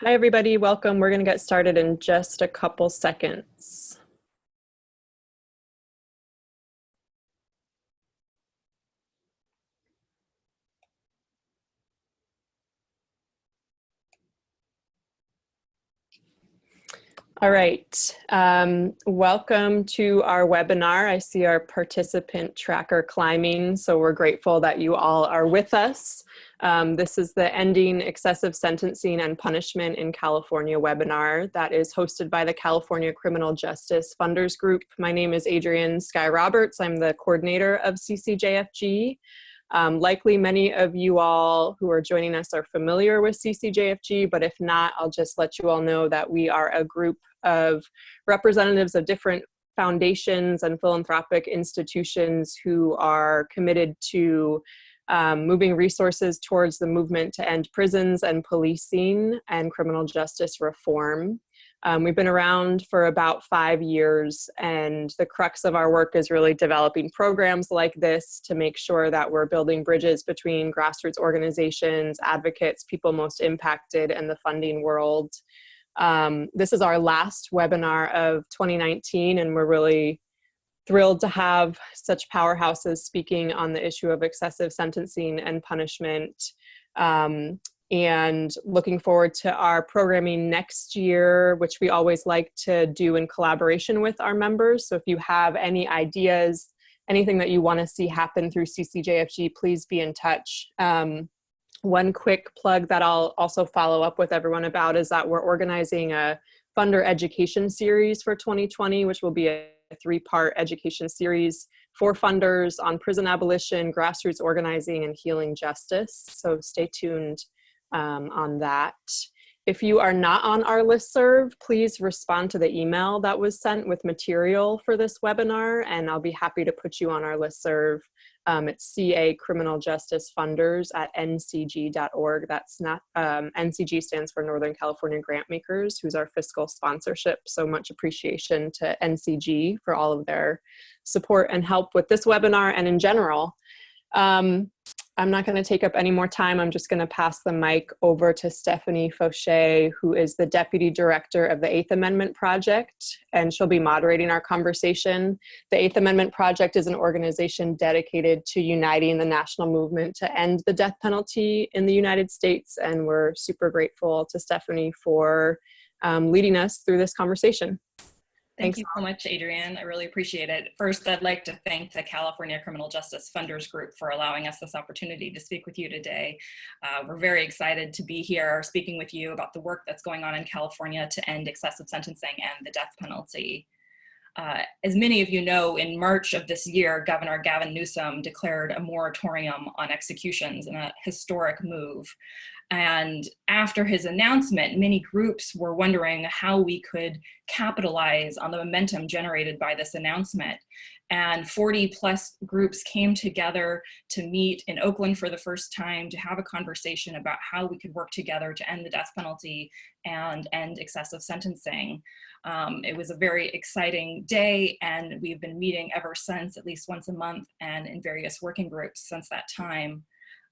Hi, everybody. Welcome. We're going to get started in just a couple seconds. All right. Welcome to our webinar. I see our participant tracker climbing, so we're grateful that you all are with us. This is the Ending Excessive Sentencing and Punishment in California webinar that is hosted by the California Criminal Justice Funders Group. My name is Adrienne Sky Roberts. I'm the coordinator of CCJFG. Likely many of you all who are joining us are familiar with CCJFG, but if not, I'll just let you all know that we are a group of representatives of different foundations and philanthropic institutions who are committed to moving resources towards the movement to end prisons and policing and criminal justice reform. We've been around for about 5 years, and the crux of our work is really developing programs like this to make sure that we're building bridges between grassroots organizations, advocates, people most impacted, and the funding world. This is our last webinar of 2019, and we're really thrilled to have such powerhouses speaking on the issue of excessive sentencing and punishment. And looking forward to our programming next year, which we always like to do in collaboration with our members. So if you have any ideas, anything that you want to see happen through CCJFG, please be in touch. One quick plug that I'll also follow up with everyone about is that we're organizing a funder education series for 2020, which will be a 3-part education series for funders on prison abolition, grassroots organizing, and healing justice. So stay tuned on that. If you are not on our listserv, please respond to the email that was sent with material for this webinar, and I'll be happy to put you on our listserv. It's CA Criminal Justice Funders at ncg.org. That's not, NCG stands for Northern California Grantmakers, who's our fiscal sponsorship. So much appreciation to NCG for all of their support and help with this webinar and in general. I'm not going to take up any more time. I'm just going to pass the mic over to Stefanie Faucher, who is the Deputy Director of the 8th Amendment Project, and she'll be moderating our conversation. The 8th Amendment Project is an organization dedicated to uniting the national movement to end the death penalty in the United States, and we're super grateful to Stefanie for leading us through this conversation. Thank you so much, Adrienne. I really appreciate it. First, I'd like to thank the California Criminal Justice Funders Group for allowing us this opportunity to speak with you today. We're very excited to be here speaking with you about the work that's going on in California to end excessive sentencing and the death penalty. As many of you know, in March of this year, Governor Gavin Newsom declared a moratorium on executions in a historic move. And after his announcement, many groups were wondering how we could capitalize on the momentum generated by this announcement. And 40+ groups came together to meet in Oakland for the first time to have a conversation about how we could work together to end the death penalty and end excessive sentencing. It was a very exciting day, and we've been meeting ever since, at least once a month, and in various working groups since that time.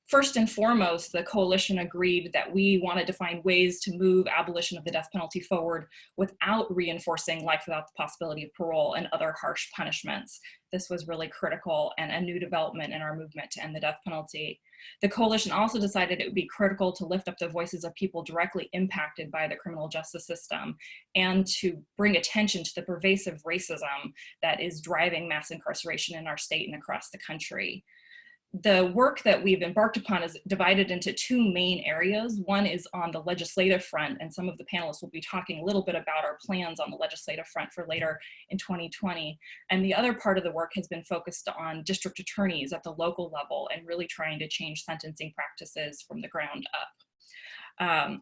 First and foremost, the coalition agreed that we wanted to find ways to move abolition of the death penalty forward without reinforcing life without the possibility of parole and other harsh punishments. This was really critical and a new development in our movement to end the death penalty. The coalition also decided it would be critical to lift up the voices of people directly impacted by the criminal justice system and to bring attention to the pervasive racism that is driving mass incarceration in our state and across the country. The work that we've embarked upon is divided into 2 main areas. One is on the legislative front, and some of the panelists will be talking a little bit about our plans on the legislative front for later in 2020. And the other part of the work has been focused on district attorneys at the local level and really trying to change sentencing practices from the ground up.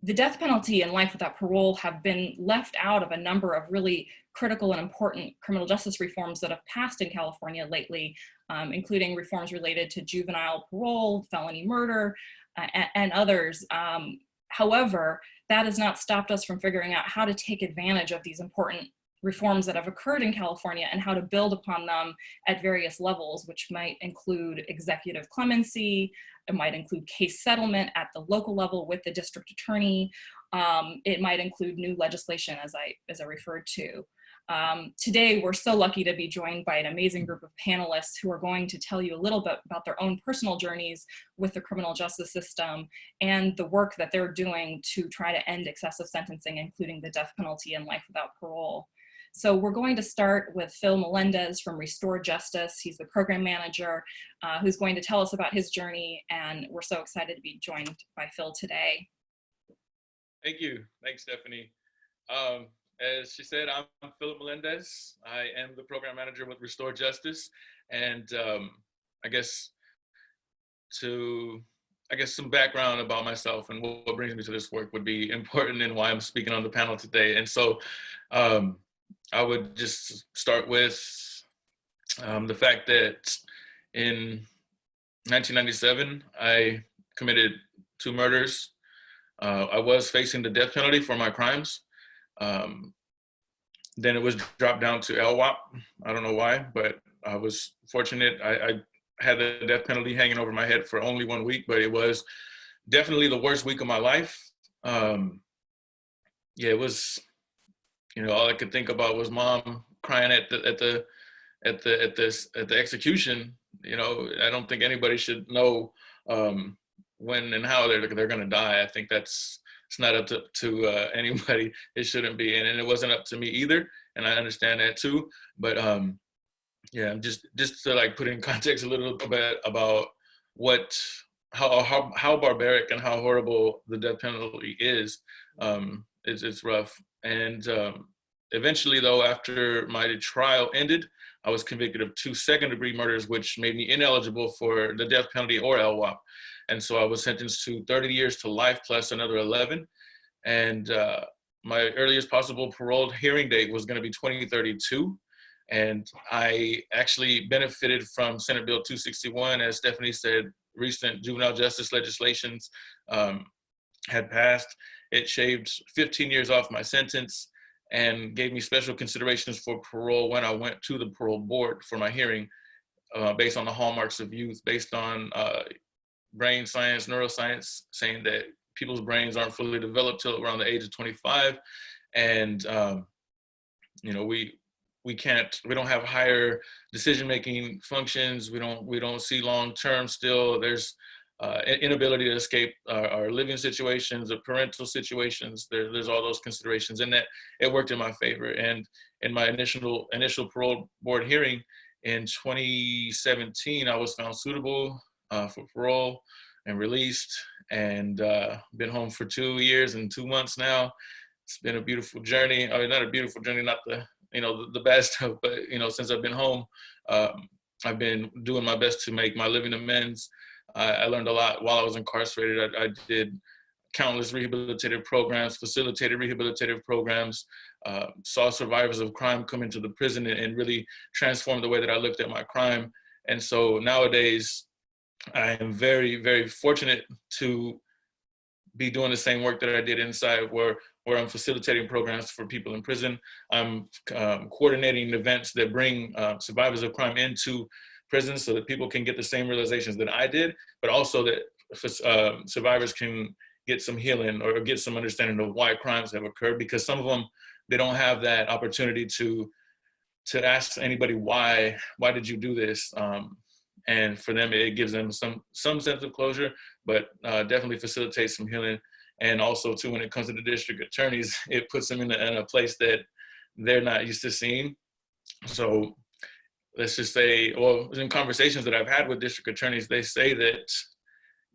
The death penalty and life without parole have been left out of a number of really critical and important criminal justice reforms that have passed in California lately, including reforms related to juvenile parole, felony murder, and others. However, that has not stopped us from figuring out how to take advantage of these important reforms that have occurred in California and how to build upon them at various levels, which might include executive clemency, it might include case settlement at the local level with the district attorney. It might include new legislation, as I referred to. Today, we're so lucky to be joined by an amazing group of panelists who are going to tell you a little bit about their own personal journeys with the criminal justice system and the work that they're doing to try to end excessive sentencing, including the death penalty and life without parole. So we're going to start with Phil Melendez from Restore Justice. He's the program manager who's going to tell us about his journey, and we're so excited to be joined by Phil today. Thank you. Thanks, Stephanie. As she said, I'm Philip Melendez. I am the program manager with Restore Justice, and I guess some background about myself and what brings me to this work would be important and why I'm speaking on the panel today. And so I would just start with the fact that in 1997, I committed 2 murders. I was facing the death penalty for my crimes. Then it was dropped down to LWOP. I don't know why, but I was fortunate. I had the death penalty hanging over my head for only 1 week, but it was definitely the worst week of my life. Yeah, it was, all I could think about was mom crying at the execution. I don't think anybody should know when and how they're going to die. I think it's not up to anybody. It shouldn't be, and it wasn't up to me either. And I understand that too. But yeah, just to like put in context a little bit about how barbaric and how horrible the death penalty is. It's rough. And eventually, though, after my trial ended, I was convicted of 2 second-degree murders, which made me ineligible for the death penalty or LWOP. And so I was sentenced to 30 years to life plus another 11. And my earliest possible paroled hearing date was going to be 2032. And I actually benefited from Senate Bill 261. As Stephanie said, recent juvenile justice legislations had passed. It shaved 15 years off my sentence and gave me special considerations for parole when I went to the parole board for my hearing, based on the hallmarks of youth, based on brain science, neuroscience, saying that people's brains aren't fully developed till around the age of 25. And, we don't have higher decision-making functions. We don't see long-term still. There's inability to escape our living situations, or parental situations. There's all those considerations, and that it worked in my favor. And in my initial parole board hearing in 2017, I was found suitable for parole and released, and been home for 2 years and 2 months now. It's been a beautiful journey. I mean, not a beautiful journey, not the bad stuff, but since I've been home, I've been doing my best to make my living amends. I learned a lot while I was incarcerated. I did countless rehabilitative programs, facilitated rehabilitative programs, saw survivors of crime come into the prison and really transform the way that I looked at my crime. And so nowadays, I am very, very fortunate to be doing the same work that I did inside, where I'm facilitating programs for people in prison. I'm coordinating events that bring survivors of crime into prison so that people can get the same realizations that I did, but also that survivors can get some healing or get some understanding of why crimes have occurred, because some of them, they don't have that opportunity to ask anybody why did you do this? And for them, it gives them some sense of closure, but definitely facilitates some healing. And also too, when it comes to the district attorneys, it puts them in a place that they're not used to seeing. So let's just say, well, in conversations that I've had with district attorneys, they say that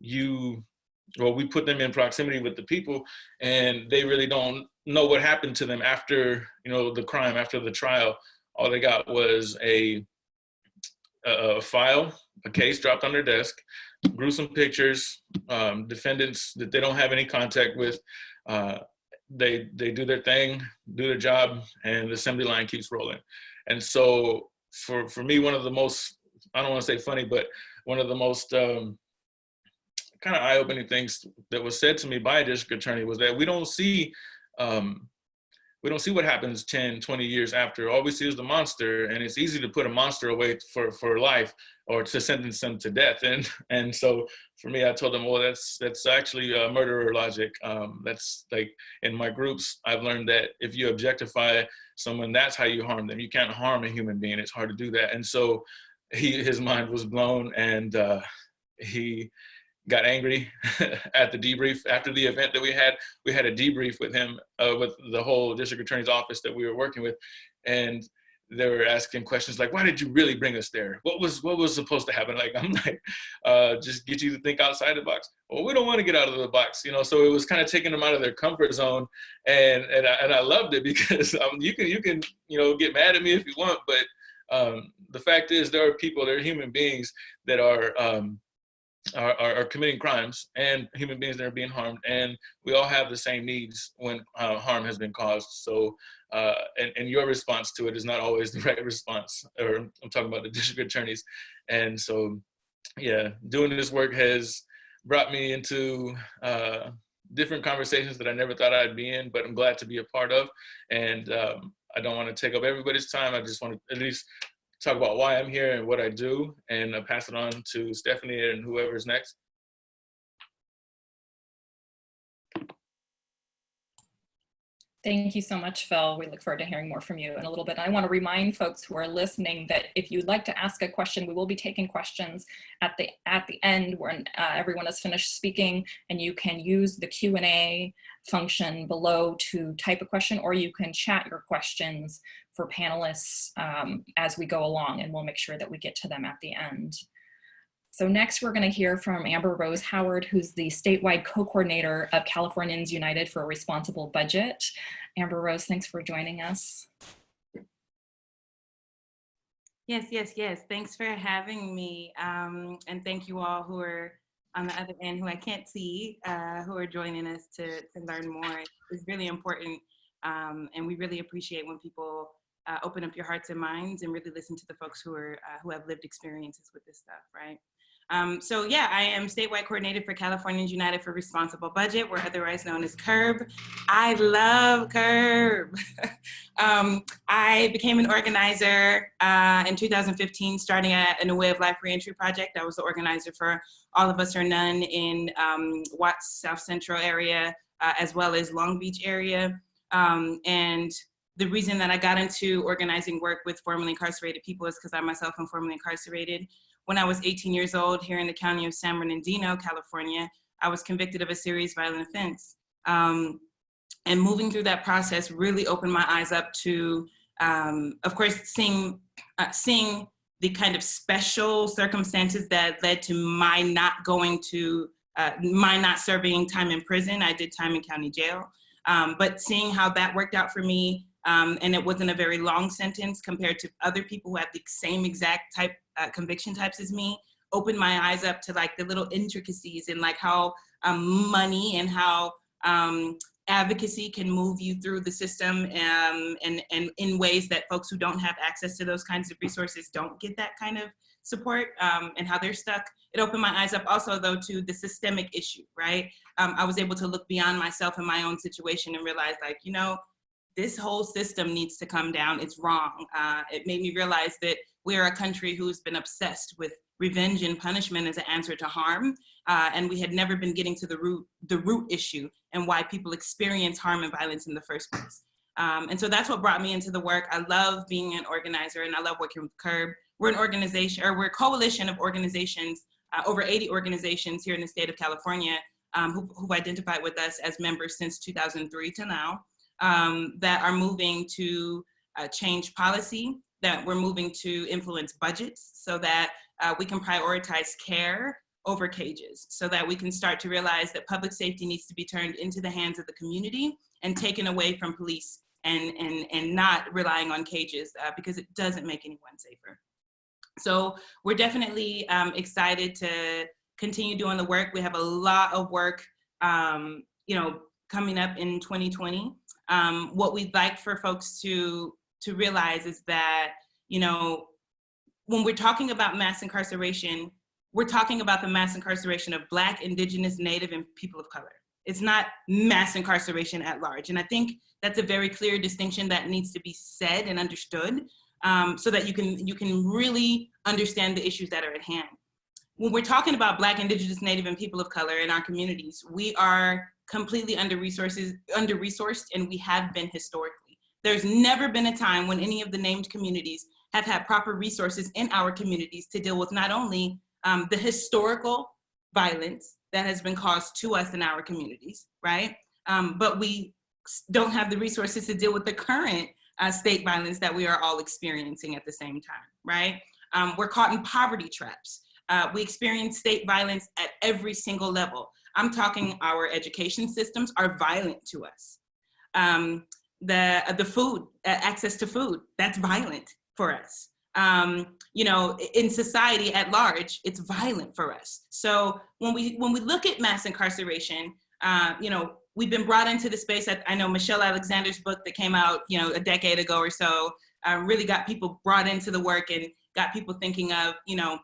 we put them in proximity with the people, and they really don't know what happened to them after, the crime, after the trial. All they got was a file, a case dropped on their desk, gruesome pictures, defendants that they don't have any contact with. They do their thing, do their job, and the assembly line keeps rolling. And so for me, one of the most, I don't want to say funny, but one of the most kind of eye-opening things that was said to me by a district attorney was that we don't see we don't see what happens 10, 20 years after. All we see is the monster, and it's easy to put a monster away for life or to sentence them to death. And so for me, I told them, well, that's actually murderer logic. That's like, in my groups, I've learned that if you objectify someone, that's how you harm them. You can't harm a human being. It's hard to do that. And so his mind was blown, and he got angry at the debrief. After the event that we had a debrief with him, with the whole district attorney's office that we were working with. And they were asking questions like, why did you really bring us there? What was supposed to happen? Like, I'm like, just get you to think outside the box. Well, we don't want to get out of the box, you know? So it was kind of taking them out of their comfort zone. And I loved it, because you can, you know, get mad at me if you want, but the fact is, there are human beings that are committing crimes, and human beings that are being harmed, and we all have the same needs when harm has been caused. So and your response to it is not always the right response, or I'm talking about the district attorneys. And so yeah, doing this work has brought me into different conversations that I never thought I'd be in, but I'm glad to be a part of. And I don't want to take up everybody's time. I just want to at least talk about why I'm here and what I do, and pass it on to Stefanie and whoever's next. Thank you so much, Phil. We look forward to hearing more from you in a little bit. I want to remind folks who are listening that if you'd like to ask a question, we will be taking questions at the end when everyone has finished speaking, and you can use the Q&A function below to type a question, or you can chat your questions for panelists as we go along, and we'll make sure that we get to them at the end. So next, we're going to hear from Amber Rose Howard, who's the statewide co-coordinator of Californians United for a Responsible Budget. Amber Rose, thanks for joining us. Yes. Thanks for having me. And thank you all who are on the other end, who I can't see, who are joining us to learn more. It's really important. And we really appreciate when people open up your hearts and minds and really listen to the folks who have lived experiences with this stuff, right? So yeah, I am statewide coordinator for Californians United for Responsible Budget. We're otherwise known as CURB. I love CURB. I became an organizer in 2015, starting at a New Way of Life Reentry Project. I was the organizer for All of Us or None in Watts South Central area, as well as Long Beach area. And the reason that I got into organizing work with formerly incarcerated people is because I myself am formerly incarcerated. When I was 18 years old here in the county of San Bernardino, California, I was convicted of a serious violent offense. And moving through that process really opened my eyes up to, of course, seeing the kind of special circumstances that led to my not serving time in prison. I did time in county jail, but seeing how that worked out for me, and it wasn't a very long sentence compared to other people who had the same exact type conviction types as me, opened my eyes up to like the little intricacies and like how money and how advocacy can move you through the system, and in ways that folks who don't have access to those kinds of resources don't get that kind of support, and how they're stuck. It opened my eyes up also though to the systemic issue, right? I was able to look beyond myself and my own situation and realize, like, you know, this whole system needs to come down. It's wrong. It made me realize that we're a country who's been obsessed with revenge and punishment as an answer to harm. And we had never been getting to the root issue and why people experience harm and violence in the first place. And so that's what brought me into the work. I love being an organizer, and I love working with CURB. We're an organization, or we're a coalition of organizations, over 80 organizations here in the state of California, who've identified with us as members since 2003 to now. That are moving to change policy, that we're moving to influence budgets so that we can prioritize care over cages, so that we can start to realize that public safety needs to be turned into the hands of the community and taken away from police, and not relying on cages, because it doesn't make anyone safer. So we're definitely excited to continue doing the work. We have a lot of work coming up in 2020. What we'd like for folks to realize is that, you know, when we're talking about mass incarceration, we're talking about the mass incarceration of Black, Indigenous, Native, and people of color. It's not mass incarceration at large. And I think that's a very clear distinction that needs to be said and understood, so that you can really understand the issues that are at hand. When we're talking about Black, Indigenous, Native, and people of color in our communities, we are completely under-resourced, and we have been historically. There's never been a time when any of the named communities have had proper resources in our communities to deal with not only the historical violence that has been caused to us in our communities, right? But we don't have the resources to deal with the current state violence that we are all experiencing at the same time, right? We're caught in poverty traps. We experience state violence at every single level. I'm talking our education systems are violent to us. The food, access to food, that's violent for us. You know, in society at large, it's violent for us. So when we look at mass incarceration, you know, we've been brought into the space. I know Michelle Alexander's book that came out, you know, a decade ago or so, really got people brought into the work and got people thinking of, you know,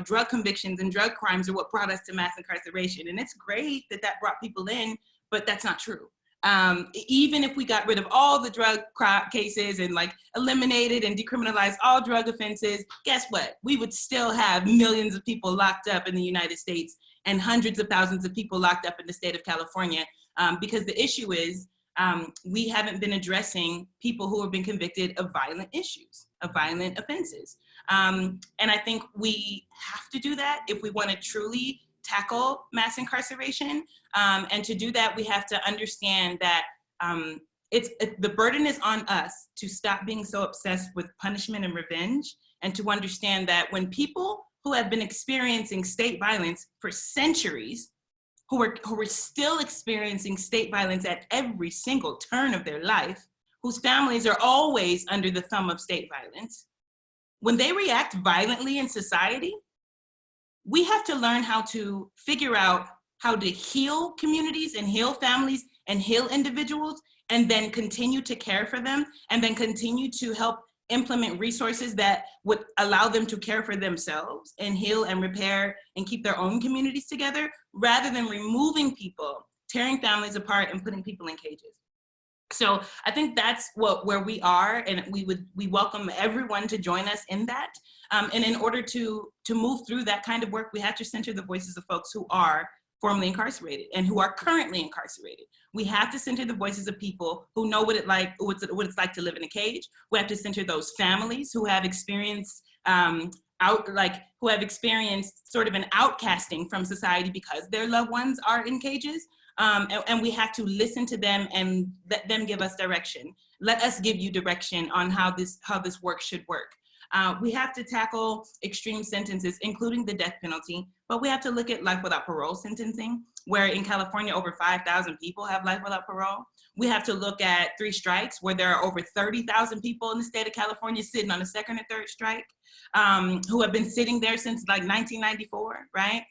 drug convictions and drug crimes are what brought us to mass incarceration. And it's great that that brought people in, but that's not true. Even if we got rid of all the drug cases and like eliminated and decriminalized all drug offenses, guess what? We would still have millions of people locked up in the United States and hundreds of thousands of people locked up in the state of California, because the issue is we haven't been addressing people who have been convicted of violent issues, of violent offenses. And I think we have to do that if we want to truly tackle mass incarceration. And to do that, we have to understand that the burden is on us to stop being so obsessed with punishment and revenge, and to understand that when people who have been experiencing state violence for centuries, who are still experiencing state violence at every single turn of their life, whose families are always under the thumb of state violence, when they react violently in society, we have to learn how to figure out how to heal communities and heal families and heal individuals, and then continue to care for them, and then continue to help implement resources that would allow them to care for themselves and heal and repair and keep their own communities together, rather than removing people, tearing families apart, and putting people in cages. So I think that's where we are, and we welcome everyone to join us in that. And in order to move through that kind of work, we have to center the voices of folks who are formerly incarcerated and who are currently incarcerated. We have to center the voices of people who know what it's like to live in a cage. We have to center those families who have experienced who have experienced sort of an outcasting from society because their loved ones are in cages. And we have to listen to them and let them give us direction. Let us give you direction on how this work should work. We have to tackle extreme sentences, including the death penalty, but we have to look at life without parole sentencing, where in California, over 5,000 people have life without parole. We have to look at 3 strikes, where there are over 30,000 people in the state of California sitting on a 2nd or 3rd strike, who have been sitting there since like 1994, right?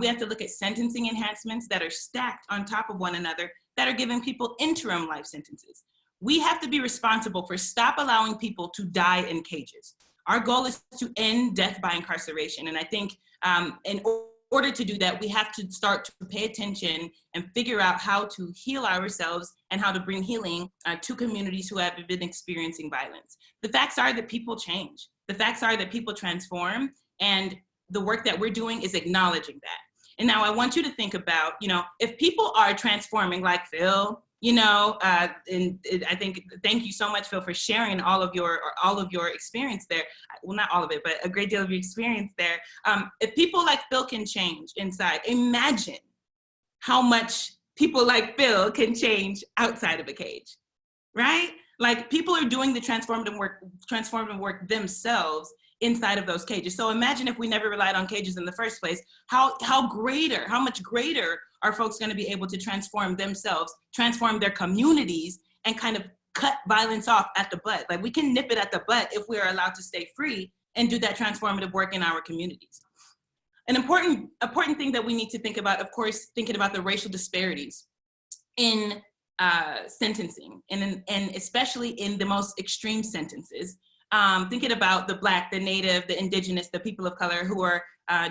We have to look at sentencing enhancements that are stacked on top of one another that are giving people interim life sentences. We have to be responsible for stop allowing people to die in cages. Our goal is to end death by incarceration. And I think in order to do that, we have to start to pay attention and figure out how to heal ourselves and how to bring healing to communities who have been experiencing violence. The facts are that people change. The facts are that people transform, and the work that we're doing is acknowledging that. And now I want you to think about, if people are transforming like Phil, and I think, thank you so much, Phil, for sharing all of your experience there. Well, not all of it, but a great deal of your experience there. If people like Phil can change inside, imagine how much people like Phil can change outside of a cage, right? Like, people are doing the transformative work themselves inside of those cages. So imagine if we never relied on cages in the first place, how much greater are folks going to be able to transform themselves, transform their communities, and kind of cut violence off at the butt. Like, we can nip it at the butt if we are allowed to stay free and do that transformative work in our communities. An important thing that we need to think about, of course, thinking about the racial disparities in sentencing, and especially in the most extreme sentences. Thinking about the Black, the Native, the Indigenous, the people of color who are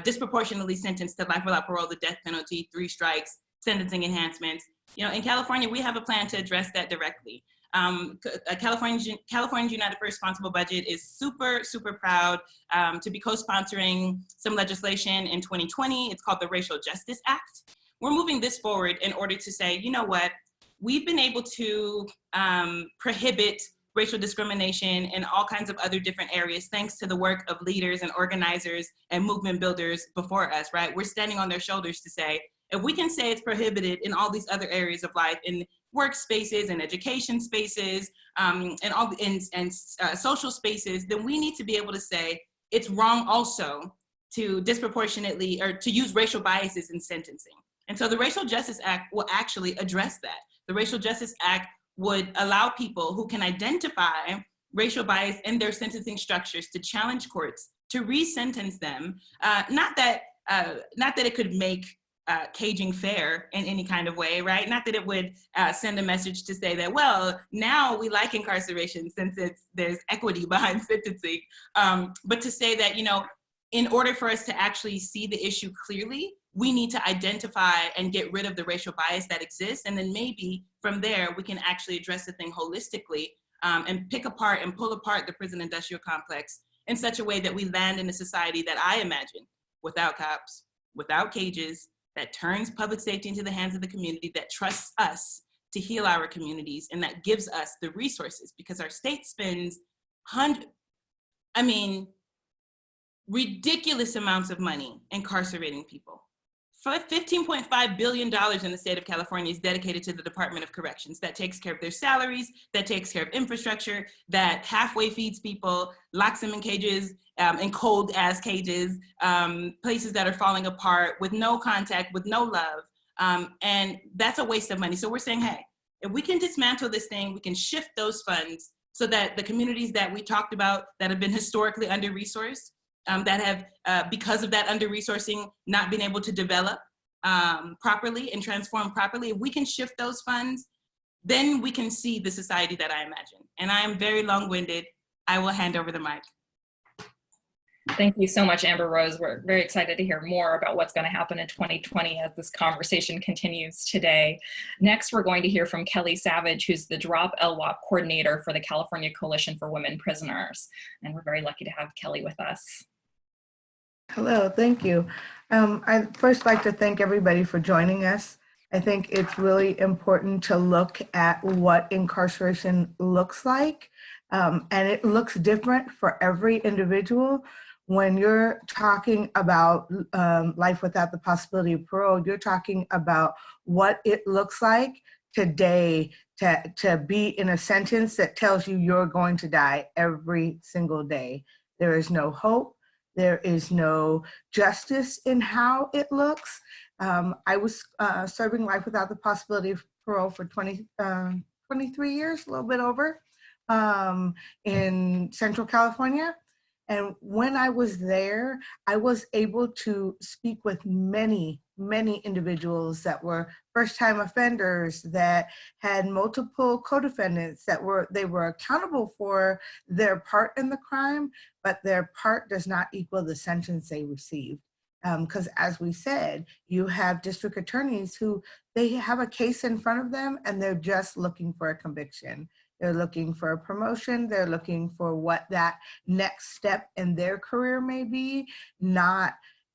disproportionately sentenced to life without parole, the death penalty, 3 strikes, sentencing enhancements. You know, in California, we have a plan to address that directly. California's United for Responsible Budget is super, super proud to be co-sponsoring some legislation in 2020. It's called the Racial Justice Act. We're moving this forward in order to say, you know what, we've been able to prohibit racial discrimination in all kinds of other different areas, thanks to the work of leaders and organizers and movement builders before us, right? We're standing on their shoulders to say, if we can say it's prohibited in all these other areas of life, in workspaces and education spaces, and social spaces, then we need to be able to say it's wrong also to disproportionately or to use racial biases in sentencing. And so the Racial Justice Act will actually address that. The Racial Justice Act would allow people who can identify racial bias in their sentencing structures to challenge courts to re-sentence them. Not that it could make caging fair in any kind of way, right? Not that it would send a message to say that, well, now we like incarceration since there's equity behind sentencing, but to say that, you know, in order for us to actually see the issue clearly, we need to identify and get rid of the racial bias that exists, and then maybe from there we can actually address the thing holistically and pick apart and pull apart the prison industrial complex in such a way that we land in a society that I imagine without cops, without cages, that turns public safety into the hands of the community, that trusts us to heal our communities, and that gives us the resources, because our state spends ridiculous amounts of money incarcerating people. $15.5 billion in the state of California is dedicated to the Department of Corrections. That takes care of their salaries, that takes care of infrastructure, that halfway feeds people, locks them in cages, in cold ass cages, places that are falling apart with no contact, with no love. And that's a waste of money. So we're saying, hey, if we can dismantle this thing, we can shift those funds so that the communities that we talked about that have been historically under-resourced, that have, because of that under-resourcing, not been able to develop properly and transform properly, if we can shift those funds, then we can see the society that I imagine. And I am very long-winded. I will hand over the mic. Thank you so much, Amber Rose. We're very excited to hear more about what's going to happen in 2020 as this conversation continues today. Next, we're going to hear from Kelly Savage, who's the DROP LWOP coordinator for the California Coalition for Women Prisoners. And we're very lucky to have Kelly with us. Hello, thank you. I'd first like to thank everybody for joining us. I think it's really important to look at what incarceration looks like, and it looks different for every individual. When you're talking about life without the possibility of parole, you're talking about what it looks like today to be in a sentence that tells you you're going to die every single day. There is no hope. There is no justice in how it looks. I was serving life without the possibility of parole for 23 years, a little bit over, in Central California. And when I was there, I was able to speak with many, many individuals that were first-time offenders, that had multiple co-defendants, that they were accountable for their part in the crime, but their part does not equal the sentence they received. Because as we said, you have district attorneys who they have a case in front of them and they're just looking for a conviction. They're looking for a promotion. They're looking for what that next step in their career may be, not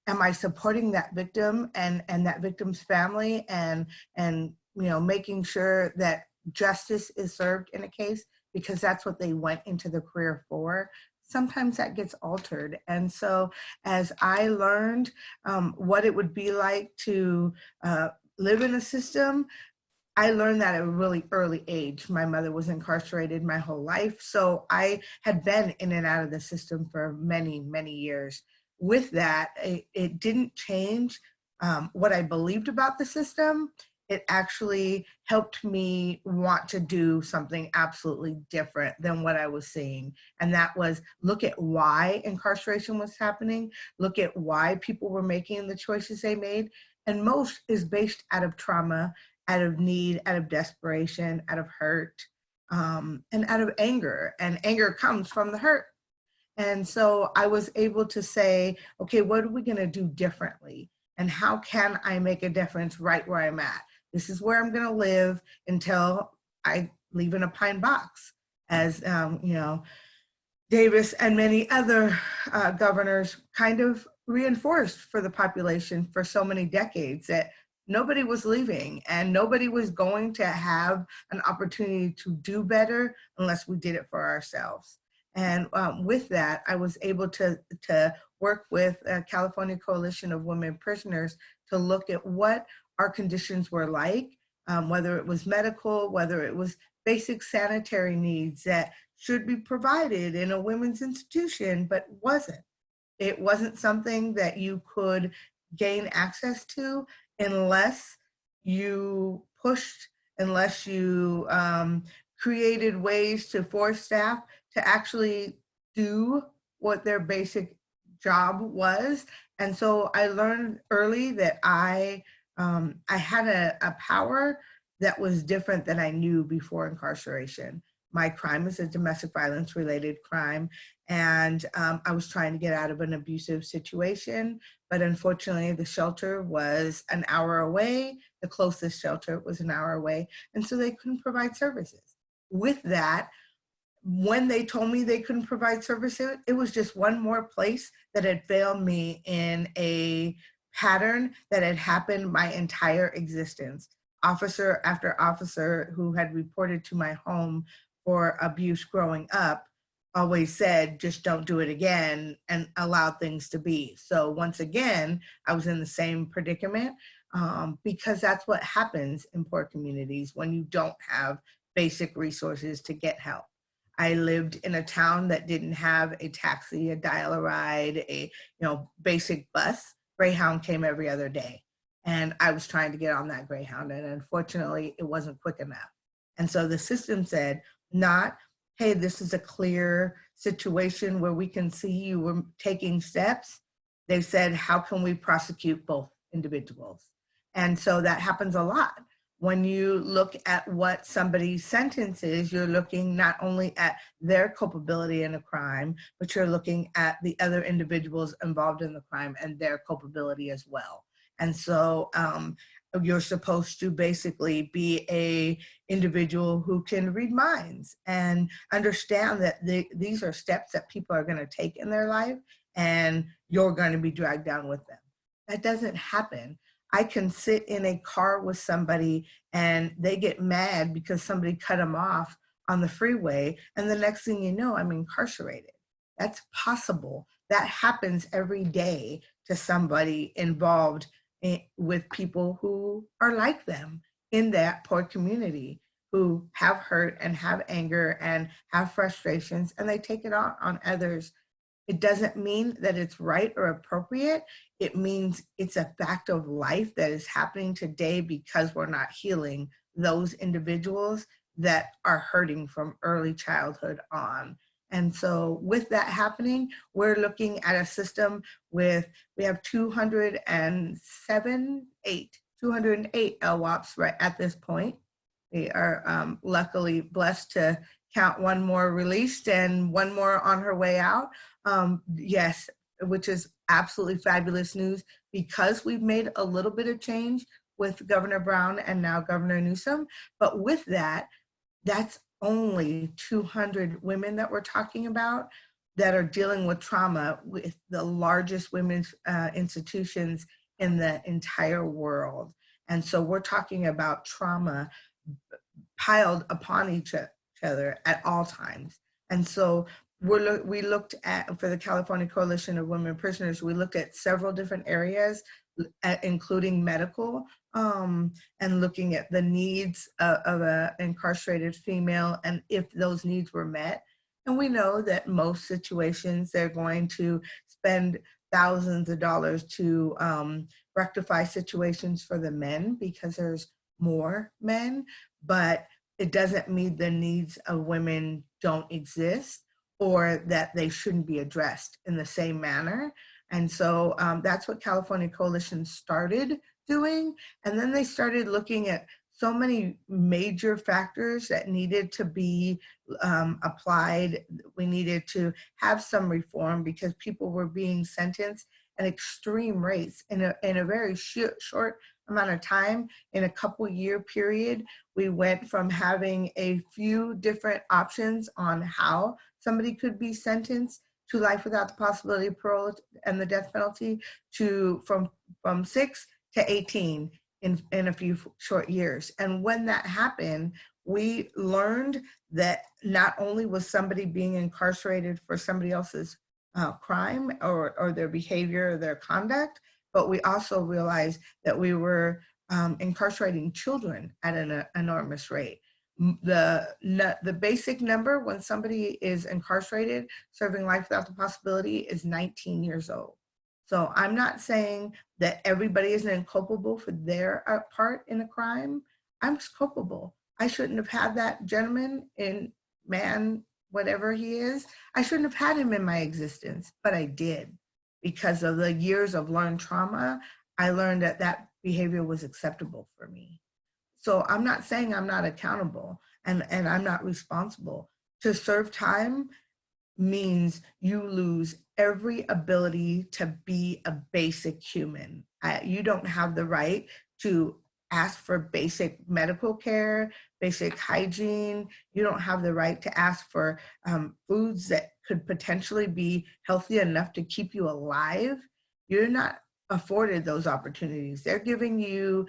am I supporting that victim and that victim's family and making sure that justice is served in a case, because that's what they went into the career for. Sometimes that gets altered. And so as I learned what it would be like to live in a system, I learned that at a really early age. My mother was incarcerated my whole life. So I had been in and out of the system for many, many years. With that, it didn't change what I believed about the system. It actually helped me want to do something absolutely different than what I was seeing. And that was look at why incarceration was happening, look at why people were making the choices they made. And most is based out of trauma, out of need, out of desperation, out of hurt, and out of anger. And anger comes from the hurt. And so I was able to say, okay, what are we gonna do differently? And how can I make a difference right where I'm at? This is where I'm going to live until I leave in a pine box, as you know, Davis and many other governors kind of reinforced for the population for so many decades, that nobody was leaving and nobody was going to have an opportunity to do better unless we did it for ourselves. And with that, I was able to work with a California Coalition of Women Prisoners to look at what our conditions were like, whether it was medical, whether it was basic sanitary needs that should be provided in a women's institution, but wasn't. It wasn't something that you could gain access to unless you pushed, unless you created ways to force staff to actually do what their basic job was. And so I learned early that I had a power that was different than I knew before incarceration. My crime is a domestic violence related crime. And I was trying to get out of an abusive situation, but unfortunately the shelter was an hour away. The closest shelter was an hour away. And so they couldn't provide services. With that, when they told me they couldn't provide services, it was just one more place that had failed me in a pattern that had happened my entire existence. Officer after officer who had reported to my home for abuse growing up always said, just don't do it again, and allow things to be. So once again, I was in the same predicament because that's what happens in poor communities when you don't have basic resources to get help. I lived in a town that didn't have a taxi, a dial-a-ride, a basic bus. Greyhound came every other day. And I was trying to get on that Greyhound, and unfortunately, it wasn't quick enough. And so the system said, not, hey, this is a clear situation where we can see you were taking steps. They said, how can we prosecute both individuals? And so that happens a lot. When you look at what somebody's sentence is, you're looking not only at their culpability in a crime, but you're looking at the other individuals involved in the crime and their culpability as well. And so you're supposed to basically be a individual who can read minds and understand that these are steps that people are going to take in their life, and you're going to be dragged down with them. That doesn't happen. I can sit in a car with somebody and they get mad because somebody cut them off on the freeway, and the next thing you know, I'm incarcerated. That's possible. That happens every day to somebody involved with people who are like them in that poor community, who have hurt and have anger and have frustrations, and they take it on others. It doesn't mean that it's right or appropriate. It means it's a fact of life that is happening today because we're not healing those individuals that are hurting from early childhood on. And so with that happening, we're looking at a system we have 208 LWOPs right at this point. We are luckily blessed to count one more released and one more on her way out. Yes, which is absolutely fabulous news because we've made a little bit of change with Governor Brown and now Governor Newsom. But with that, that's only 200 women that we're talking about that are dealing with trauma with the largest women's institutions in the entire world. And so we're talking about trauma piled upon each other at all times. And so we looked at, for the California Coalition of Women Prisoners, we looked at several different areas, including medical, and looking at the needs of an incarcerated female and if those needs were met. And we know that most situations, they're going to spend thousands of dollars to rectify situations for the men because there's more men, but it doesn't mean the needs of women don't exist or that they shouldn't be addressed in the same manner. And so that's what California Coalition started doing. And then they started looking at so many major factors that needed to be applied. We needed to have some reform because people were being sentenced and extreme rates in a very short amount of time. In a couple year period, we went from having a few different options on how somebody could be sentenced to life without the possibility of parole and the death penalty to from 6 to 18 in a few short years. And when that happened, we learned that not only was somebody being incarcerated for somebody else's crime or their behavior or their conduct, but we also realized that we were incarcerating children at an enormous rate. The basic number when somebody is incarcerated serving life without the possibility is 19 years old. So I'm not saying that everybody isn't culpable for their part in a crime. I'm culpable. I shouldn't have had that gentleman whatever he is. I shouldn't have had him in my existence, but I did. Because of the years of learned trauma, I learned that that behavior was acceptable for me. So I'm not saying I'm not accountable and I'm not responsible. To serve time means you lose every ability to be a basic human. You don't have the right to ask for basic medical care, basic hygiene. You don't have the right to ask for foods that could potentially be healthy enough to keep you alive. You're not afforded those opportunities. They're giving you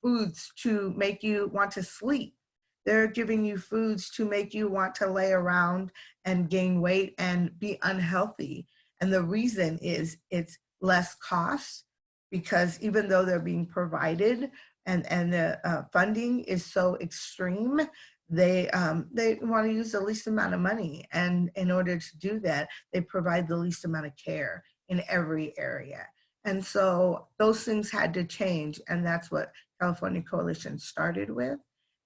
foods to make you want to sleep. They're giving you foods to make you want to lay around and gain weight and be unhealthy. And the reason is it's less cost, because even though they're being provided and the funding is so extreme, they want to use the least amount of money. And in order to do that, they provide the least amount of care in every area. And so those things had to change. And that's what California Coalition started with.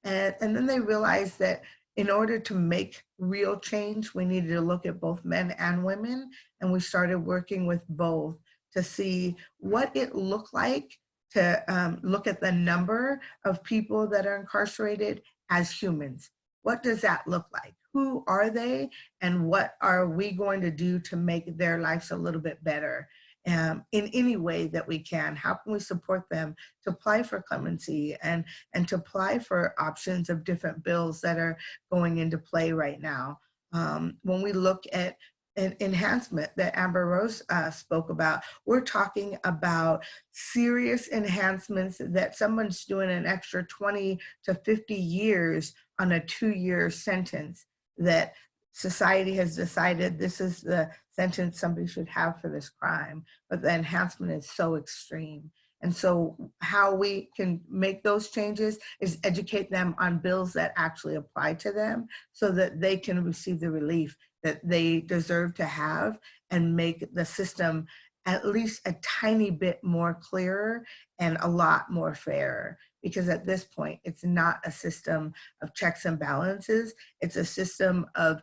And then they realized that in order to make real change, we needed to look at both men and women. And we started working with both to see what it looked like to look at the number of people that are incarcerated as humans. What does that look like? Who are they? And what are we going to do to make their lives a little bit better? In any way that we can. How can we support them to apply for clemency and to apply for options of different bills that are going into play right now? When we look at an enhancement that Amber Rose spoke about, we're talking about serious enhancements that someone's doing an extra 20 to 50 years on a 2-year sentence that society has decided this is the sentence somebody should have for this crime, but the enhancement is so extreme. And so how we can make those changes is educate them on bills that actually apply to them so that they can receive the relief that they deserve to have and make the system at least a tiny bit more clearer and a lot more fair. Because at this point, it's not a system of checks and balances. It's a system of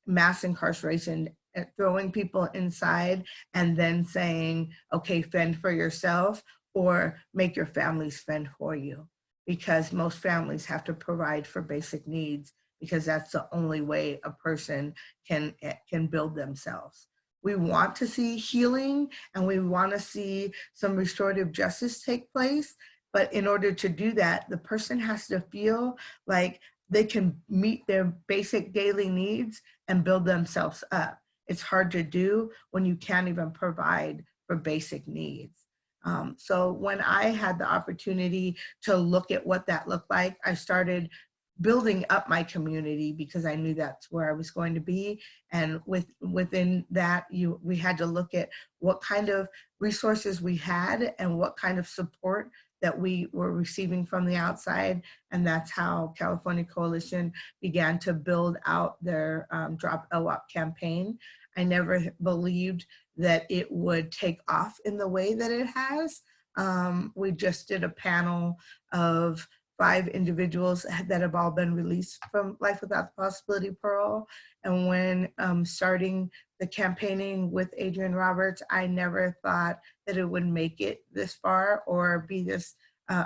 mass incarceration, throwing people inside and then saying, okay, fend for yourself or make your families fend for you. Because most families have to provide for basic needs because that's the only way a person can build themselves. We want to see healing and we want to see some restorative justice take place. But in order to do that, the person has to feel like they can meet their basic daily needs and build themselves up. It's hard to do when you can't even provide for basic needs. So when I had the opportunity to look at what that looked like, I started building up my community because I knew that's where I was going to be. And within that, we had to look at what kind of resources we had and what kind of support that we were receiving from the outside. And that's how California Coalition began to build out their Drop LWOP campaign. I never believed that it would take off in the way that it has. We just did a panel of 5 individuals that have all been released from life without the possibility of parole. And when starting the campaigning with Adrian Roberts, I never thought that it would make it this far or be this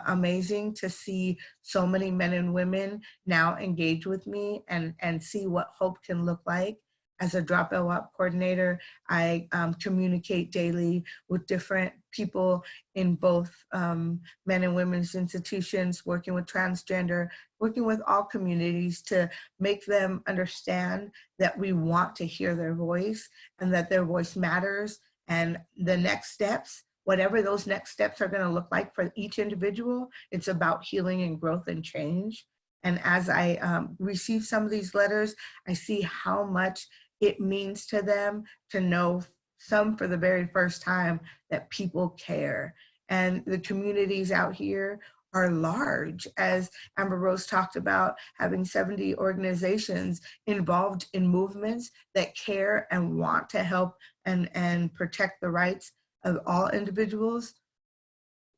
amazing to see so many men and women now engage with me and see what hope can look like. as a drop LWOP coordinator, I communicate daily with different people in both men and women's institutions, working with transgender, working with all communities to make them understand that we want to hear their voice and that their voice matters. And the next steps, whatever those next steps are going to look like for each individual, it's about healing and growth and change. And as I receive some of these letters, I see how much it means to them to know, some for the very first time, that people care. And the communities out here are large. As Amber Rose talked about, having 70 organizations involved in movements that care and want to help and protect the rights of all individuals,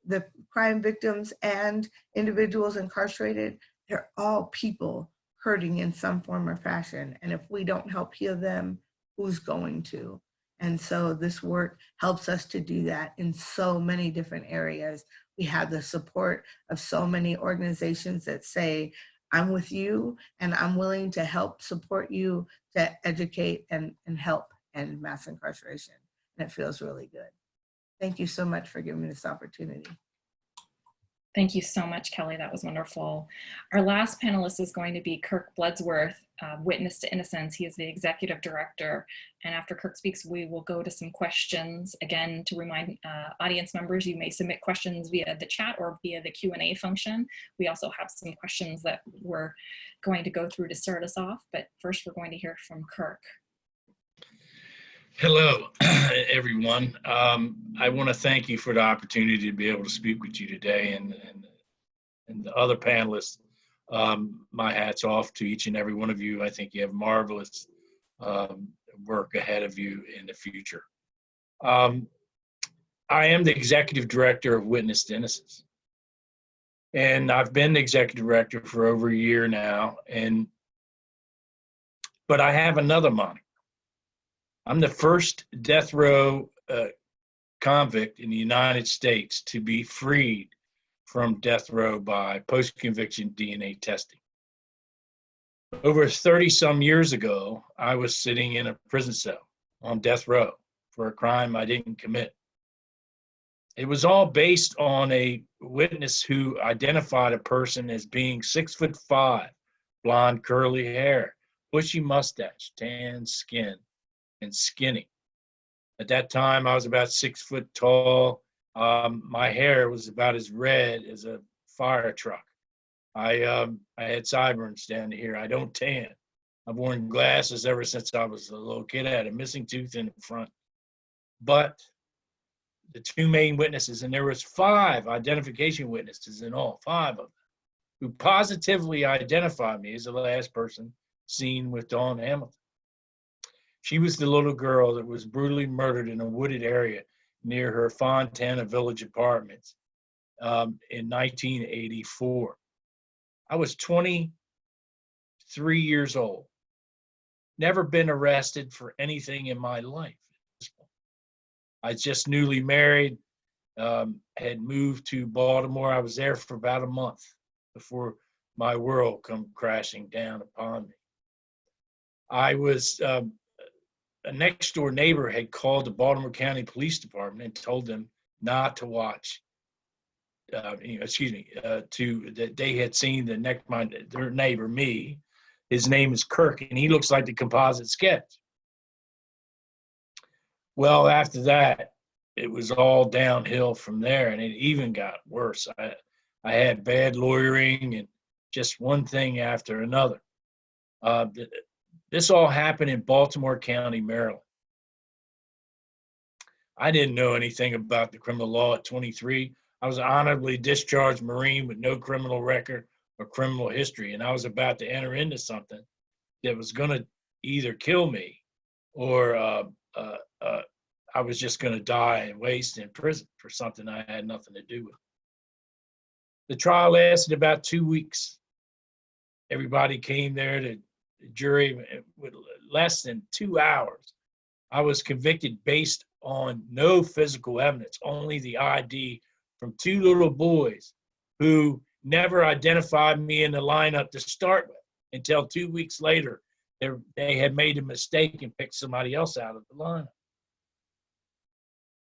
the crime victims and individuals incarcerated, they're all people hurting in some form or fashion. And if we don't help heal them, who's going to? And so this work helps us to do that in so many different areas. We have the support of so many organizations that say, I'm with you and I'm willing to help support you to educate and help end mass incarceration. And it feels really good. Thank you so much for giving me this opportunity. Thank you so much, Kelly. That was wonderful. Our last panelist is going to be Kirk Bloodsworth, Witness to Innocence. He is the executive director. And after Kirk speaks, we will go to some questions. Again, to remind audience members, you may submit questions via the chat or via the Q&A function. We also have some questions that we're going to go through to start us off. But first, we're going to hear from Kirk. Hello, everyone. I want to thank you for the opportunity to be able to speak with you today, and the other panelists. My hat's off to each and every one of you. I think you have marvelous work ahead of you in the future. I am the executive director of Witness to Innocence, and I've been the executive director for over a year now. But I have another moniker. I'm the first death row convict in the United States to be freed from death row by post-conviction DNA testing. Over 30-some years ago, I was sitting in a prison cell on death row for a crime I didn't commit. It was all based on a witness who identified a person as being 6'5", blonde curly hair, bushy mustache, tan skin, and skinny. At that time, I was about 6 foot tall. My hair was about as red as a fire truck. I had sideburns down here. I don't tan. I've worn glasses ever since I was a little kid. I had a missing tooth in the front. But the two main witnesses, and there was 5 identification witnesses in all, 5 of them, who positively identified me as the last person seen with Dawn Hamilton. She was the little girl that was brutally murdered in a wooded area near her Fontana Village apartments in 1984. I was 23 years old, never been arrested for anything in my life. I just newly married, had moved to Baltimore. I was there for about a month before my world come crashing down upon me. I was a next door neighbor had called the Baltimore County Police Department and told them not to watch, that they had seen their neighbor, me. His name is Kirk, and he looks like the composite sketch. Well, after that, it was all downhill from there, and it even got worse. I had bad lawyering and just one thing after another. This all happened in Baltimore County, Maryland. I didn't know anything about the criminal law at 23. I was an honorably discharged Marine with no criminal record or criminal history, and I was about to enter into something that was going to either kill me or I was just going to die and waste in prison for something I had nothing to do with. The trial lasted about 2 weeks. Everybody came there to the jury with less than 2 hours. I was convicted based on no physical evidence, only the ID from 2 little boys who never identified me in the lineup to start with until 2 weeks later They had made a mistake and picked somebody else out of the lineup.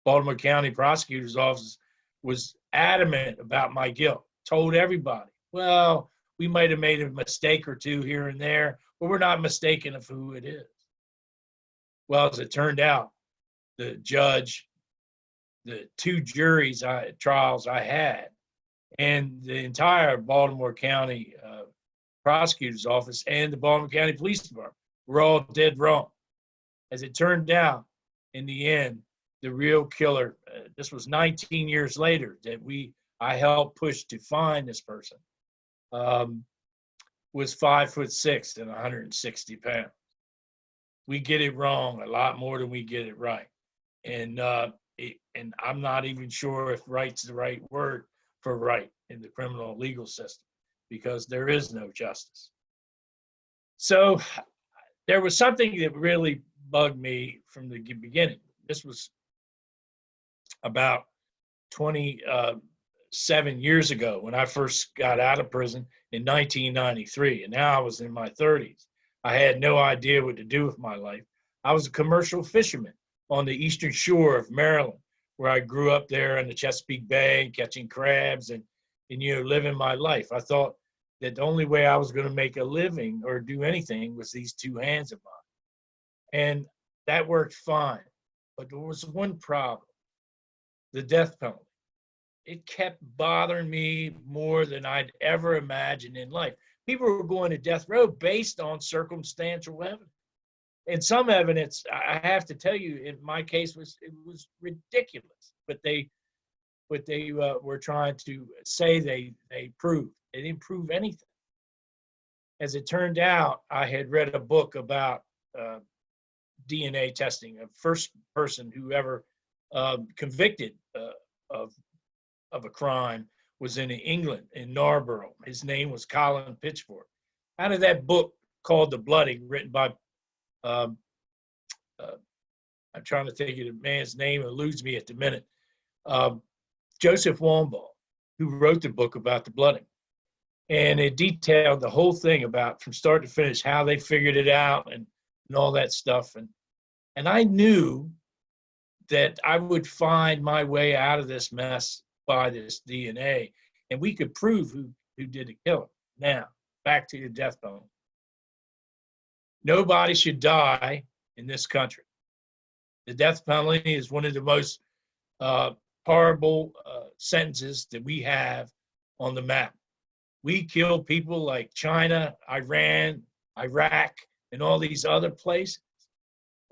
Baltimore County Prosecutor's Office was adamant about my guilt, told everybody, well, we might have made a mistake or two here and there, but we're not mistaken of who it is. Well, as it turned out, the judge, the two trials I had, and the entire Baltimore County Prosecutor's Office and the Baltimore County Police Department were all dead wrong. As it turned out, in the end, the real killer, this was 19 years later that I helped push to find this person, was 5'6" and 160 pounds. We get it wrong a lot more than we get it right. And I'm not even sure if right's the right word for right in the criminal legal system, because there is no justice. So there was something that really bugged me from the beginning. This was about 27 years ago when I first got out of prison in 1993, and now I was in my 30s. I had no idea what to do with my life. I was a commercial fisherman on the eastern shore of Maryland, where I grew up there in the Chesapeake Bay, catching crabs and living my life. I thought that the only way I was going to make a living or do anything was these two hands of mine. And that worked fine. But there was one problem: the death penalty. It kept bothering me more than I'd ever imagined in life. People were going to death row based on circumstantial evidence. And some evidence, I have to tell you, in my case, was ridiculous. But they were trying to say they proved. They didn't prove anything. As it turned out, I had read a book about DNA testing. A first person who ever convicted of a crime was in England, in Narborough. His name was Colin Pitchfork. Out of that book called The Blooding, written by, I'm trying to think of the man's name, it eludes me at the minute, Joseph Wambaugh, who wrote the book about the blooding. And it detailed the whole thing about, from start to finish, how they figured it out and all that stuff. And I knew that I would find my way out of this mess by this DNA, and we could prove who did the killing. Now, back to the death penalty. Nobody should die in this country. The death penalty is one of the most horrible sentences that we have on the map. We kill people like China, Iran, Iraq, and all these other places.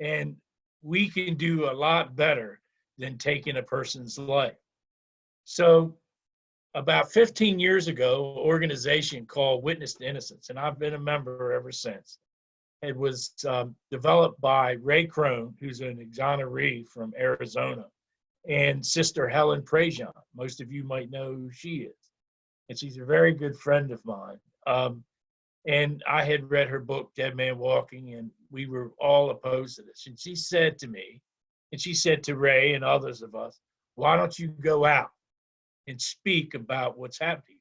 And we can do a lot better than taking a person's life. So about 15 years ago, an organization called Witness to Innocence, and I've been a member ever since. It was developed by Ray Crone, who's an exoneree from Arizona, and Sister Helen Prejean. Most of you might know who she is. And she's a very good friend of mine. And I had read her book, Dead Man Walking, and we were all opposed to this. And she said to me, and she said to Ray and others of us, why don't you go out and speak about what's happened to you?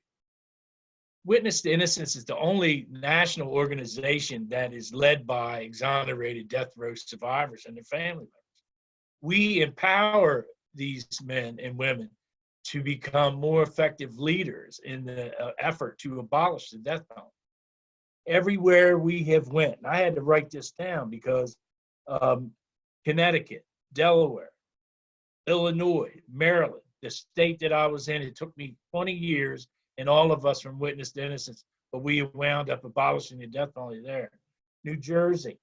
Witness to Innocence is the only national organization that is led by exonerated death row survivors and their family members. We empower these men and women to become more effective leaders in the effort to abolish the death penalty. Everywhere we have went, and I had to write this down because Connecticut, Delaware, Illinois, Maryland, the state that I was in, it took me 20 years and all of us from Witness to Innocence, but we wound up abolishing the death penalty there. New Jersey,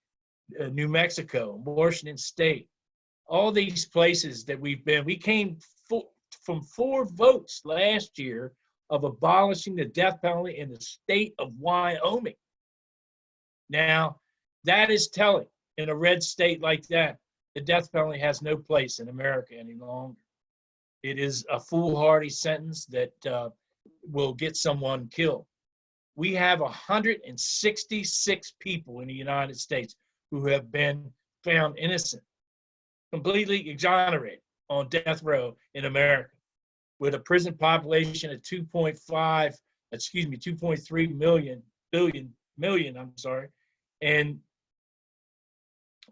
New Mexico, Washington State, all these places that we've been, we came from 4 votes last year of abolishing the death penalty in the state of Wyoming. Now, that is telling. In a red state like that, the death penalty has no place in America any longer. It is a foolhardy sentence that will get someone killed. We have 166 people in the United States who have been found innocent, completely exonerated on death row in America, with a prison population of 2.3 million, and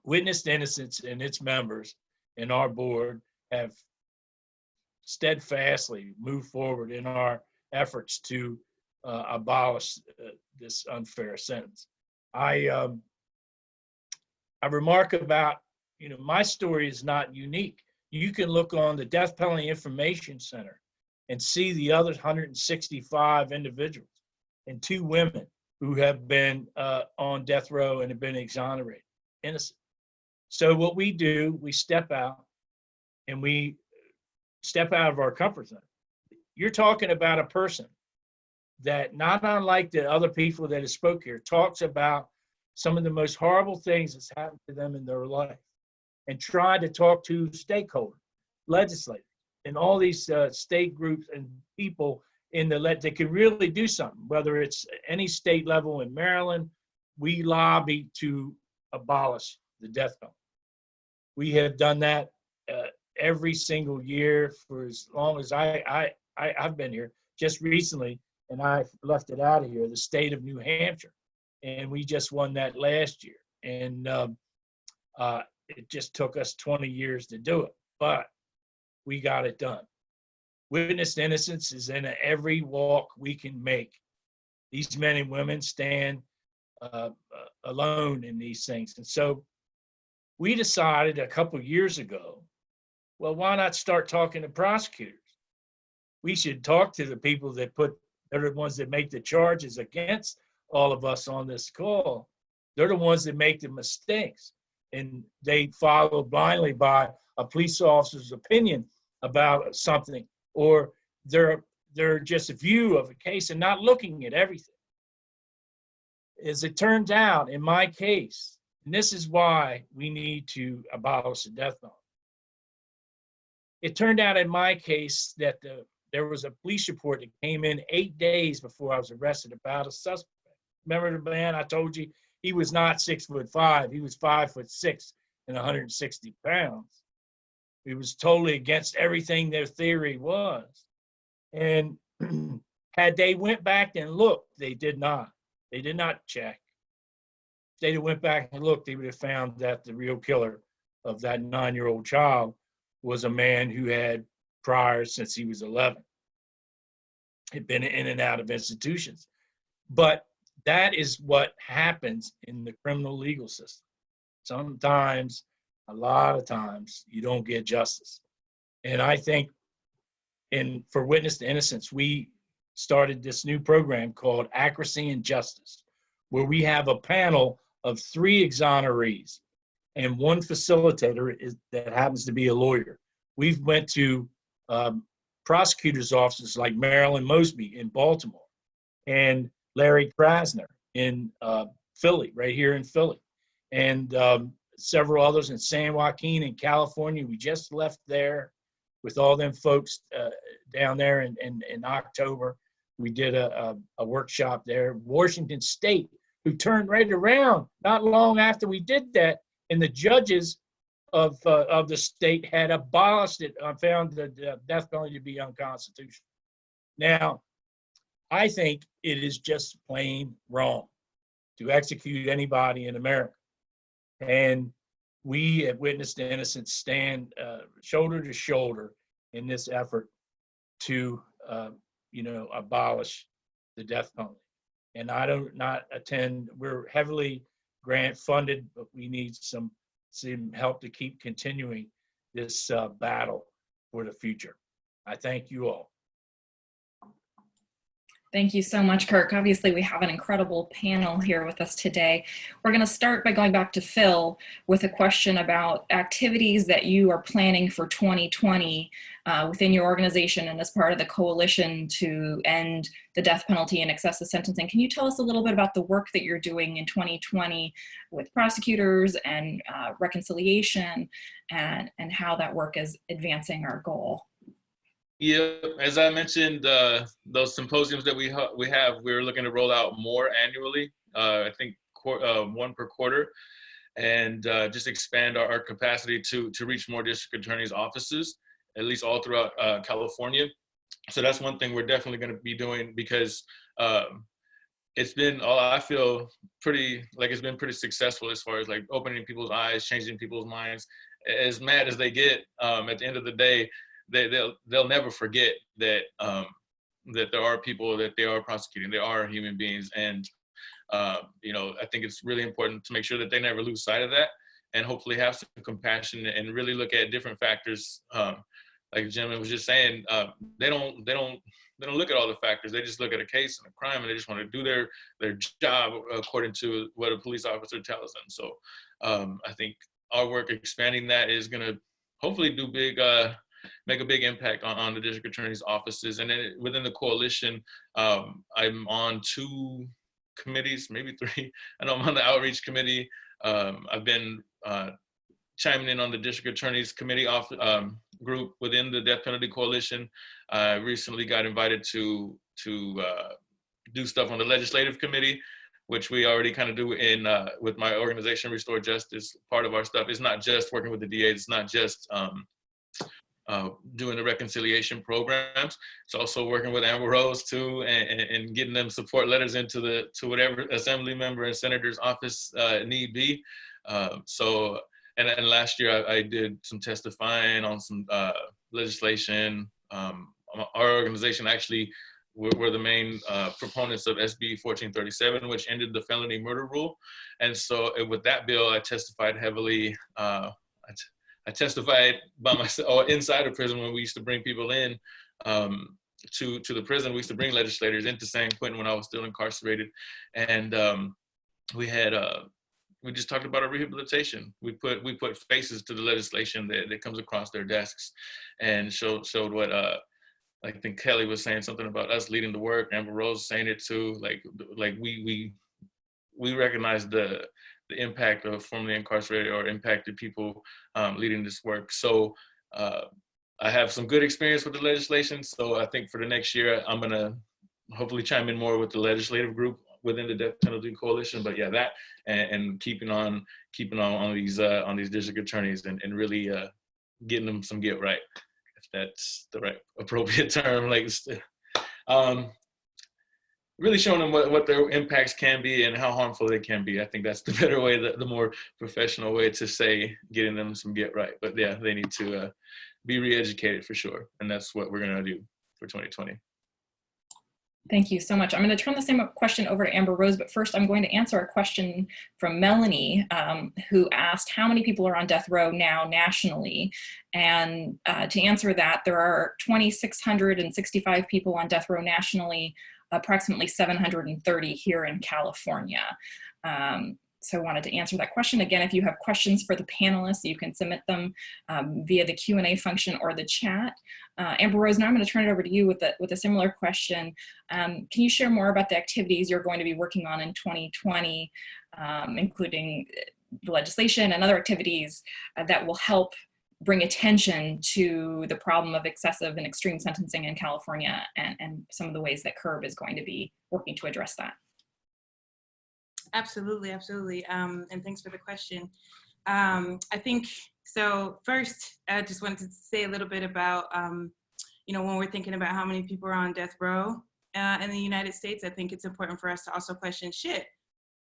Witness to Innocence and its members and our board have steadfastly moved forward in our efforts to abolish this unfair sentence. I remark about, my story is not unique. You can look on the Death Penalty Information Center and see the other 165 individuals and 2 women who have been on death row and have been exonerated, innocent. So what we do, we step out and we step out of our comfort zone. You're talking about a person that, not unlike the other people that have spoke here, talks about some of the most horrible things that's happened to them in their life and try to talk to stakeholders, legislators, and all these state groups and people in the that can really do something, whether it's any state level in Maryland. We lobby to abolish the death penalty. We have done that every single year for as long as I've been here. Just recently, and I left it out of here, the state of New Hampshire, and we just won that last year. And it just took us 20 years to do it, but we got it done. Witness to Innocence is in every walk we can make. These men and women stand alone in these things. And so we decided a couple years ago, well, why not start talking to prosecutors? We should talk to the people that they're the ones that make the charges against all of us on this call. They're the ones that make the mistakes, and they follow blindly by a police officer's opinion about something, or they're just a view of a case and not looking at everything. As it turns out, in my case, and this is why we need to abolish the death penalty. It turned out in my case that there was a police report that came in 8 days before I was arrested about a suspect. Remember the man I told you? He was not 6'5", he was 5'6" and 160 pounds. He was totally against everything their theory was. And had they went back and looked, they did not. They did not check. If they'd went back and looked, they would have found that the real killer of that 9-year-old child was a man who had prior since he was 11. Had been in and out of institutions. But that is what happens in the criminal legal system. Sometimes, a lot of times, you don't get justice. And I think for Witness to Innocence, we started this new program called Accuracy and Justice, where we have a panel of 3 exonerees and 1 facilitator that happens to be a lawyer. We've went to prosecutors' offices like Marilyn Mosby in Baltimore and Larry Krasner in Philly, right here in Philly, and several others in San Joaquin in California. We just left there with all them folks down there in October. We did a workshop there. Washington State, who turned right around not long after we did that, and the judges of the state had abolished it, found the death penalty to be unconstitutional. Now, I think it is just plain wrong to execute anybody in America. And we at Witness to Innocence stand shoulder to shoulder in this effort to, abolish the death penalty. And I do not attend, we're heavily grant funded, but we need some help to keep continuing this battle for the future. I thank you all. Thank you so much, Kirk. Obviously, we have an incredible panel here with us today. We're going to start by going back to Phil with a question about activities that you are planning for 2020 within your organization and as part of the coalition to end the death penalty and excessive sentencing. Can you tell us a little bit about the work that you're doing in 2020 with prosecutors and reconciliation and how that work is advancing our goal? Yeah, as I mentioned, those symposiums that we have, we're looking to roll out more annually. I think 1 per quarter, and just expand our capacity to reach more district attorneys' offices, at least all throughout California. So that's one thing we're definitely going to be doing, because it's been, I feel pretty, like it's been pretty successful as far as like opening people's eyes, changing people's minds. As mad as they get, at the end of the day, they'll never forget that that there are people that they are prosecuting. They are human beings, and you know, I think it's really important to make sure that they never lose sight of that, and hopefully have some compassion and really look at different factors. Like the gentleman was just saying, they don't look at all the factors. They just look at a case and a crime, and they just want to do their job according to what a police officer tells them. So I think our work expanding that is going to hopefully do make a big impact on the district attorney's offices. And then within the coalition, I'm on 2 committees, maybe 3. I know I'm on the outreach committee. I've been chiming in on the district attorney's committee group within the death penalty coalition. I recently got invited to do stuff on the legislative committee, which we already kind of do in with my organization, Restore Justice. Part of our stuff is not just working with the DAs, it's not just doing the reconciliation programs. It's also working with Amber Rose too, and getting them support letters into whatever assembly member and senator's office need be. So, and last year I did some testifying on some legislation. Our organization actually, we're the main proponents of SB 1437, which ended the felony murder rule. And so with that bill, I testified heavily. I testified by myself, or inside of prison when we used to bring people in to the prison. We used to bring legislators into San Quentin when I was still incarcerated. And we just talked about our rehabilitation. We put faces to the legislation that comes across their desks, and showed what I think Kelly was saying something about us leading the work. Amber Rose saying it too. Like we recognize the impact of formerly incarcerated or impacted people leading this work. So I have some good experience with the legislation. So I think for the next year, I'm gonna hopefully chime in more with the legislative group within the Death Penalty Coalition. But yeah, that and keeping on these district attorneys and really getting them some get right, if that's the right appropriate term. Like really showing them what their impacts can be and how harmful they can be. I think that's the better way, the more professional way to say getting them some get right. But yeah, they need to be re-educated for sure. And that's what we're gonna do for 2020. Thank you so much. I'm going to turn the same question over to Amber Rose, but first I'm going to answer a question from Melanie, who asked how many people are on death row now nationally. And to answer that, there are 2,665 people on death row nationally, approximately 730 here in California. So I wanted to answer that question. Again, if you have questions for the panelists, you can submit them via the Q&A function or the chat. Amber Rose, now I'm going to turn it over to you with a similar question. Can you share more about the activities you're going to be working on in 2020, including the legislation and other activities that will help bring attention to the problem of excessive and extreme sentencing in California and some of the ways that CURB is going to be working to address that? Absolutely, absolutely. And thanks for the question. I think, so first, I just wanted to say a little bit about, you know, when we're thinking about how many people are on death row in the United States, I think it's important for us to also question,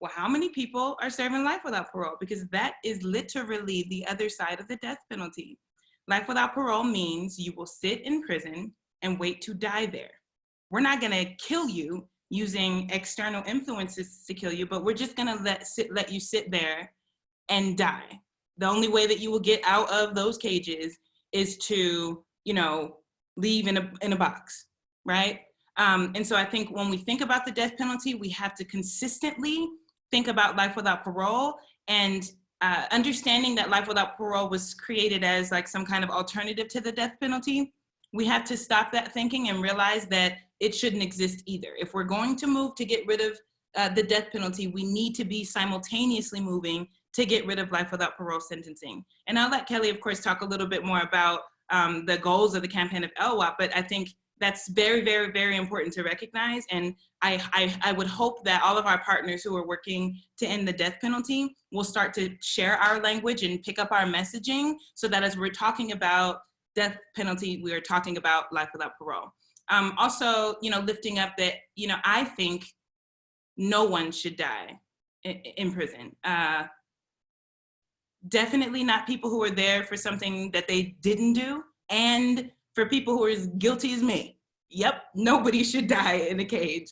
well, how many people are serving life without parole? Because that is literally the other side of the death penalty. Life without parole means you will sit in prison and wait to die there. We're not gonna kill you using external influences to kill you, but we're just gonna let you sit there and die. The only way that you will get out of those cages is to, you know, leave in a box, right? And so I think when we think about the death penalty, we have to consistently think about life without parole, and understanding that life without parole was created as like some kind of alternative to the death penalty. We have to stop that thinking and realize that it shouldn't exist either. If we're going to move to get rid of the death penalty, we need to be simultaneously moving to get rid of life without parole sentencing. And I'll let Kelly, of course, talk a little bit more about the goals of the campaign of LWOP, but I think that's very, very, very important to recognize. And I would hope that all of our partners who are working to end the death penalty will start to share our language and pick up our messaging, so that as we're talking about death penalty, we are talking about life without parole. Also, you know, lifting up that, you know, I think no one should die in prison. Definitely not people who are there for something that they didn't do, and for people who are as guilty as me. Yep, nobody should die in a cage,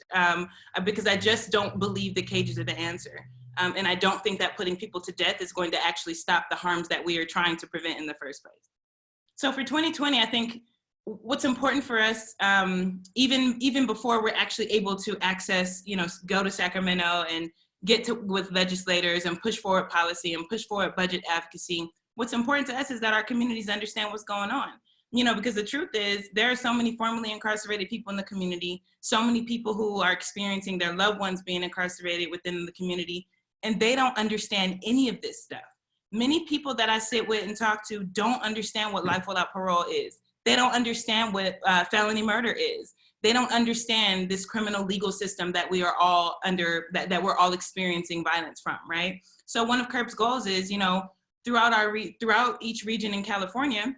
because I just don't believe the cages are the answer. And I don't think that putting people to death is going to actually stop the harms that we are trying to prevent in the first place. So for 2020, I think what's important for us, even before we're actually able to access, go to Sacramento and get with legislators and push forward policy and push forward budget advocacy, what's important to us is that our communities understand what's going on. Because the truth is there are so many formerly incarcerated people in the community, so many people who are experiencing their loved ones being incarcerated within the community, and they don't understand any of this stuff. Many people that I sit with and talk to don't understand what life without parole is. They don't understand what felony murder is. They don't understand this criminal legal system that we are all under, that we're all experiencing violence from, right? So one of Kirk's goals is, throughout each region in California,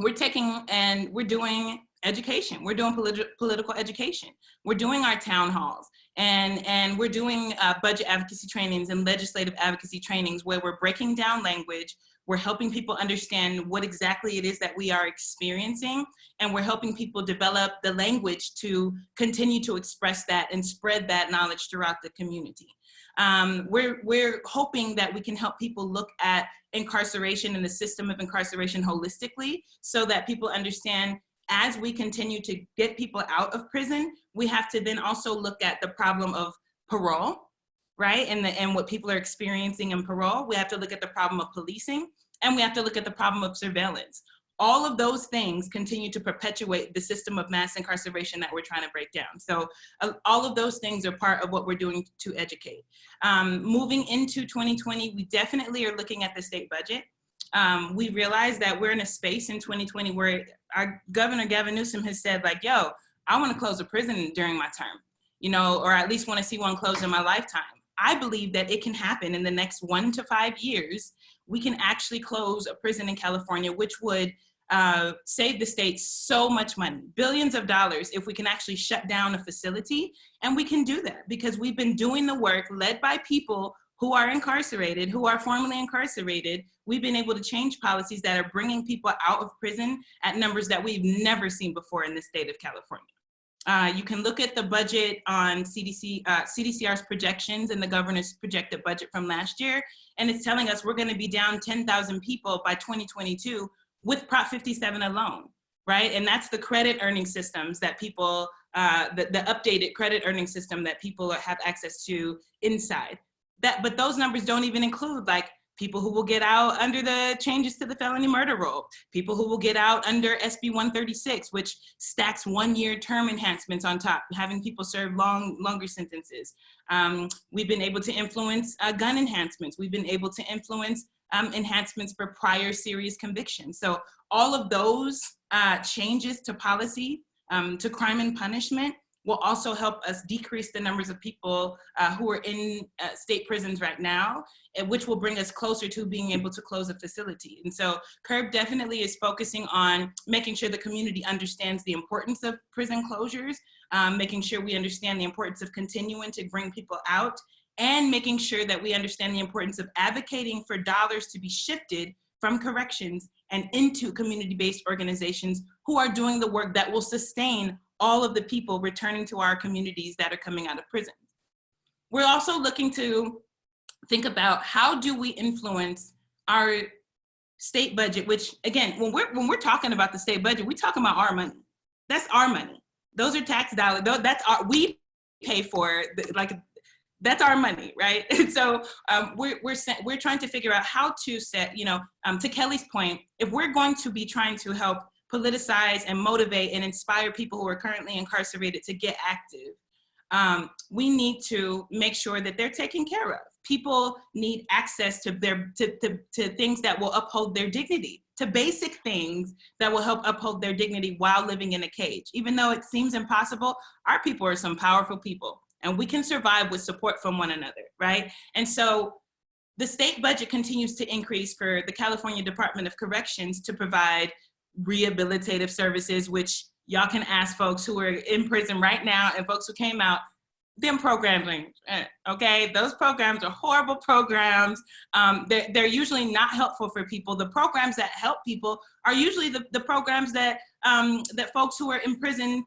we're taking and we're doing education. We're doing political education. We're doing our town halls, and we're doing budget advocacy trainings and legislative advocacy trainings where we're breaking down language. We're helping people understand what exactly it is that we are experiencing, and we're helping people develop the language to continue to express that and spread that knowledge throughout the community. We're hoping that we can help people look at incarceration and the system of incarceration holistically, so that people understand as we continue to get people out of prison, we have to then also look at the problem of parole, right? And what people are experiencing in parole. We have to look at the problem of policing, and we have to look at the problem of surveillance. All of those things continue to perpetuate the system of mass incarceration that we're trying to break down. So all of those things are part of what we're doing to educate. Moving into 2020, we definitely are looking at the state budget. We realize that we're in a space in 2020 where our governor, Gavin Newsom, has said like, yo, I want to close a prison during my term, or at least want to see one closed in my lifetime. I believe that it can happen in the next 1 to 5 years. We can actually close a prison in California, which would save the state so much money, billions of dollars, if we can actually shut down a facility. And we can do that because we've been doing the work led by people who are incarcerated, who are formerly incarcerated. We've been able to change policies that are bringing people out of prison at numbers that we've never seen before in the state of California. You can look at the budget on CDCR's projections and the governor's projected budget from last year, and it's telling us we're going to be down 10,000 people by 2022 with Prop 57 alone, right? And that's the credit earning systems that people, the updated credit earning system that people have access to inside. But those numbers don't even include like people who will get out under the changes to the felony murder rule, people who will get out under SB 136, which stacks 1-year term enhancements on top, having people serve longer sentences. We've been able to influence gun enhancements. We've been able to influence enhancements for prior serious convictions. So all of those changes to policy, to crime and punishment, will also help us decrease the numbers of people who are in state prisons right now, which will bring us closer to being able to close a facility. And so CURB definitely is focusing on making sure the community understands the importance of prison closures, making sure we understand the importance of continuing to bring people out, and making sure that we understand the importance of advocating for dollars to be shifted from corrections and into community-based organizations who are doing the work that will sustain all of the people returning to our communities that are coming out of prison. We're also looking to think about how do we influence our state budget, which again, when we're talking about the state budget, we're talking about our money. That's our money. Those are tax dollars. We pay for, that's our money, right? And so we're trying to figure out how to set, to Kelly's point, if we're going to be trying to help politicize and motivate and inspire people who are currently incarcerated to get active, we need to make sure that they're taken care of. People need access to things that will uphold their dignity, to basic things that will help uphold their dignity while living in a cage. Even though it seems impossible, our people are some powerful people, and we can survive with support from one another, right? And so the state budget continues to increase for the California Department of Corrections to provide rehabilitative services, which y'all can ask folks who are in prison right now and folks who came out. them programs, okay? Those programs are horrible programs. They're usually not helpful for people. The programs that help people are usually the programs that, that folks who are in prison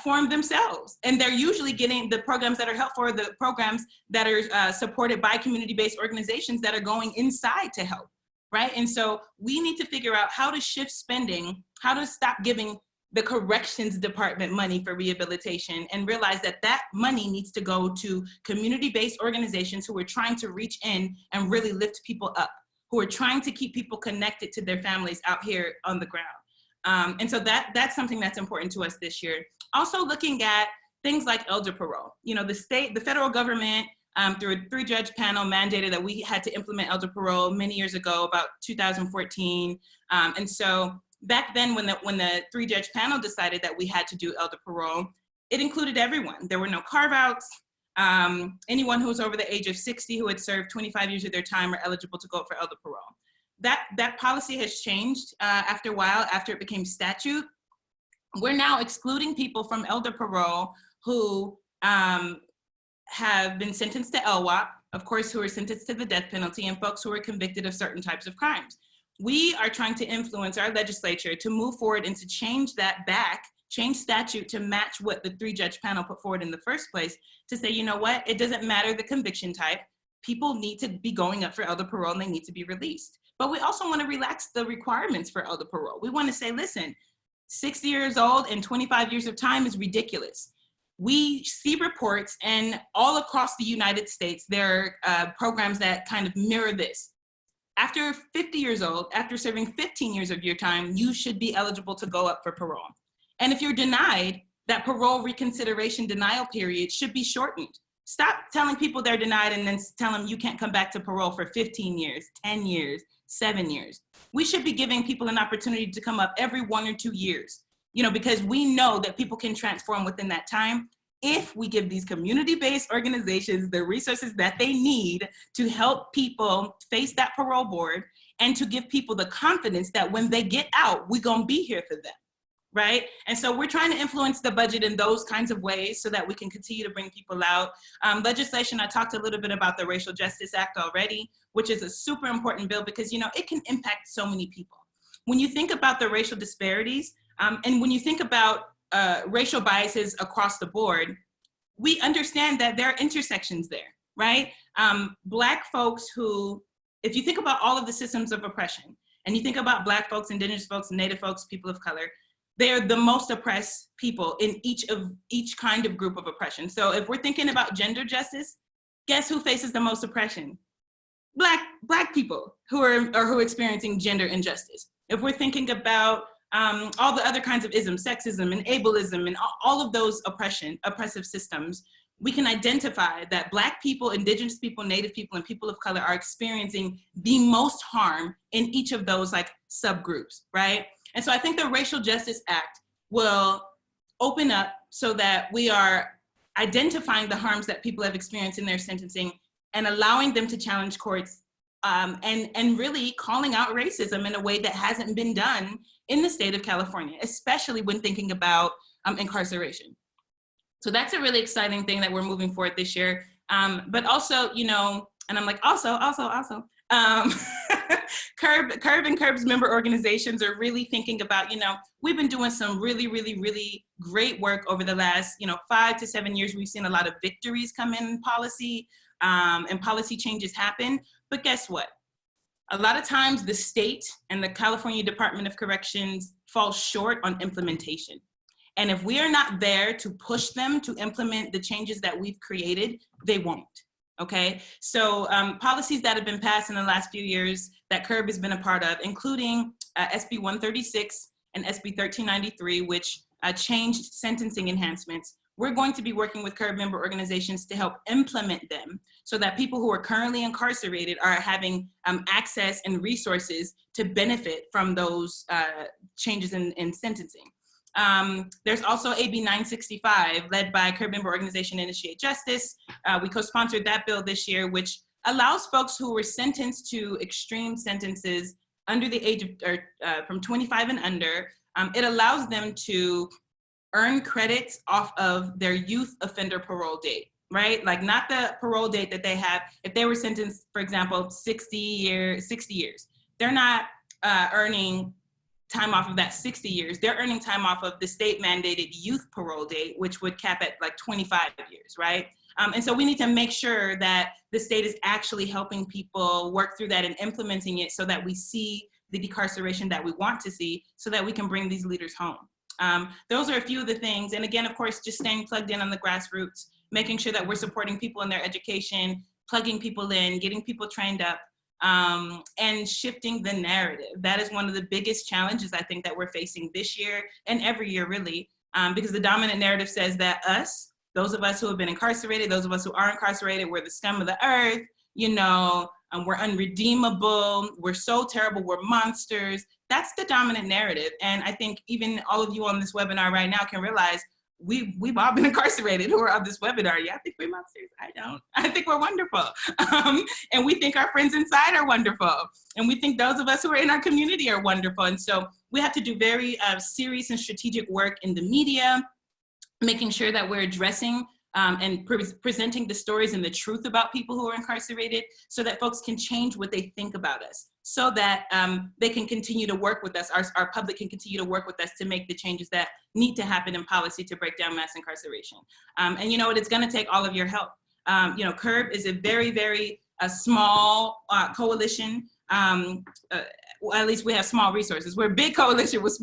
form themselves. And they're usually getting the programs that are helpful, are the programs that are supported by community-based organizations that are going inside to help, right? And so we need to figure out how to shift spending, how to stop giving the corrections department money for rehabilitation, and realize that that money needs to go to community-based organizations who are trying to reach in and really lift people up, who are trying to keep people connected to their families out here on the ground. And so that's something that's important to us this year. Also looking at things like elder parole. You know, the federal government through a 3-judge panel mandated that we had to implement elder parole many years ago, about 2014. And so back then, when the 3-judge panel decided that we had to do elder parole, it included everyone. There were no carve-outs. Anyone who was over the age of 60 who had served 25 years of their time are eligible to go for elder parole. That policy has changed after a while, after it became statute. We're now excluding people from elder parole who have been sentenced to LWOP, of course, who are sentenced to the death penalty, and folks who are convicted of certain types of crimes. We are trying to influence our legislature to move forward and to change that back, change statute to match what the 3-judge panel put forward in the first place, to say, you know what, it doesn't matter the conviction type, people need to be going up for elder parole and they need to be released. But we also want to relax the requirements for elder parole. We want to say, listen, 60 years old and 25 years of time is ridiculous. We see reports, and all across the United States, there are programs that kind of mirror this. After 50 years old, after serving 15 years of your time, you should be eligible to go up for parole. And if you're denied, that parole reconsideration denial period should be shortened. Stop telling people they're denied and then tell them you can't come back to parole for 15 years, 10 years, 7 years. We should be giving people an opportunity to come up every 1 or 2 years, you know, because we know that people can transform within that time if we give these community-based organizations the resources that they need to help people face that parole board, and to give people the confidence that when they get out, we're gonna be here for them, right? And so we're trying to influence the budget in those kinds of ways so that we can continue to bring people out. Legislation, I talked a little bit about the Racial Justice Act already, which is a super important bill because, you know, it can impact so many people. When you think about the racial disparities, and when you think about racial biases across the board, we understand that there are intersections there, right? Black folks who, if you think about all of the systems of oppression, and you think about Black folks, Indigenous folks, Native folks, people of color, they're the most oppressed people in each kind of group of oppression. So if we're thinking about gender justice, guess who faces the most oppression? Black people who are experiencing gender injustice. If we're thinking about all the other kinds of isms, sexism and ableism and all of those oppressive systems, we can identify that Black people, Indigenous people, Native people, and people of color are experiencing the most harm in each of those like subgroups, right? And so I think the Racial Justice Act will open up so that we are identifying the harms that people have experienced in their sentencing and allowing them to challenge courts and really calling out racism in a way that hasn't been done in the state of California, especially when thinking about incarceration. So that's a really exciting thing that we're moving forward this year. But also, you know, and I'm like, also, Curb and Curb's member organizations are really thinking about, you know, we've been doing some really, really, really great work over the last, you know, 5 to 7 years. We've seen a lot of victories come in policy and policy changes happen. But guess what? A lot of times the state and the California Department of Corrections fall short on implementation. And if we are not there to push them to implement the changes that we've created, they won't, okay? So policies that have been passed in the last few years that Curb has been a part of, including SB 136 and SB 1393, which changed sentencing enhancements. We're going to be working with Curb member organizations to help implement them so that people who are currently incarcerated are having access and resources to benefit from those changes in sentencing. There's also AB 965, led by Curb member organization Initiate Justice. We co-sponsored that bill this year, which allows folks who were sentenced to extreme sentences under the age of, from 25 and under, it allows them to earn credits off of their youth offender parole date. right? Like not the parole date that they have. If they were sentenced, for example, 60 years, they're not earning time off of that 60 years. They're earning time off of the state mandated youth parole date, which would cap at like 25 years, right? And so we need to make sure that the state is actually helping people work through that and implementing it so that we see the decarceration that we want to see so that we can bring these leaders home. Those are a few of the things. And again, of course, just staying plugged in on the grassroots, making sure that we're supporting people in their education, plugging people in, getting people trained up, and shifting the narrative. That is one of the biggest challenges I think that we're facing this year and every year really, because the dominant narrative says that us, those of us who have been incarcerated, those of us who are incarcerated, we're the scum of the earth, you know, we're unredeemable, we're so terrible, we're monsters. That's the dominant narrative. And I think even all of you on this webinar right now can realize we've all been incarcerated who are on this webinar. Yeah, I think we're monsters. I don't. I think we're wonderful. And we think our friends inside are wonderful. And we think those of us who are in our community are wonderful. And so we have to do very serious and strategic work in the media, making sure that we're addressing and presenting the stories and the truth about people who are incarcerated so that folks can change what they think about us, so that they can continue to work with us, our public can continue to work with us to make the changes that need to happen in policy to break down mass incarceration. And you know what, it's gonna take all of your help. You know, CURB is a very, very small coalition. Well, at least we have small resources. We're a big coalition with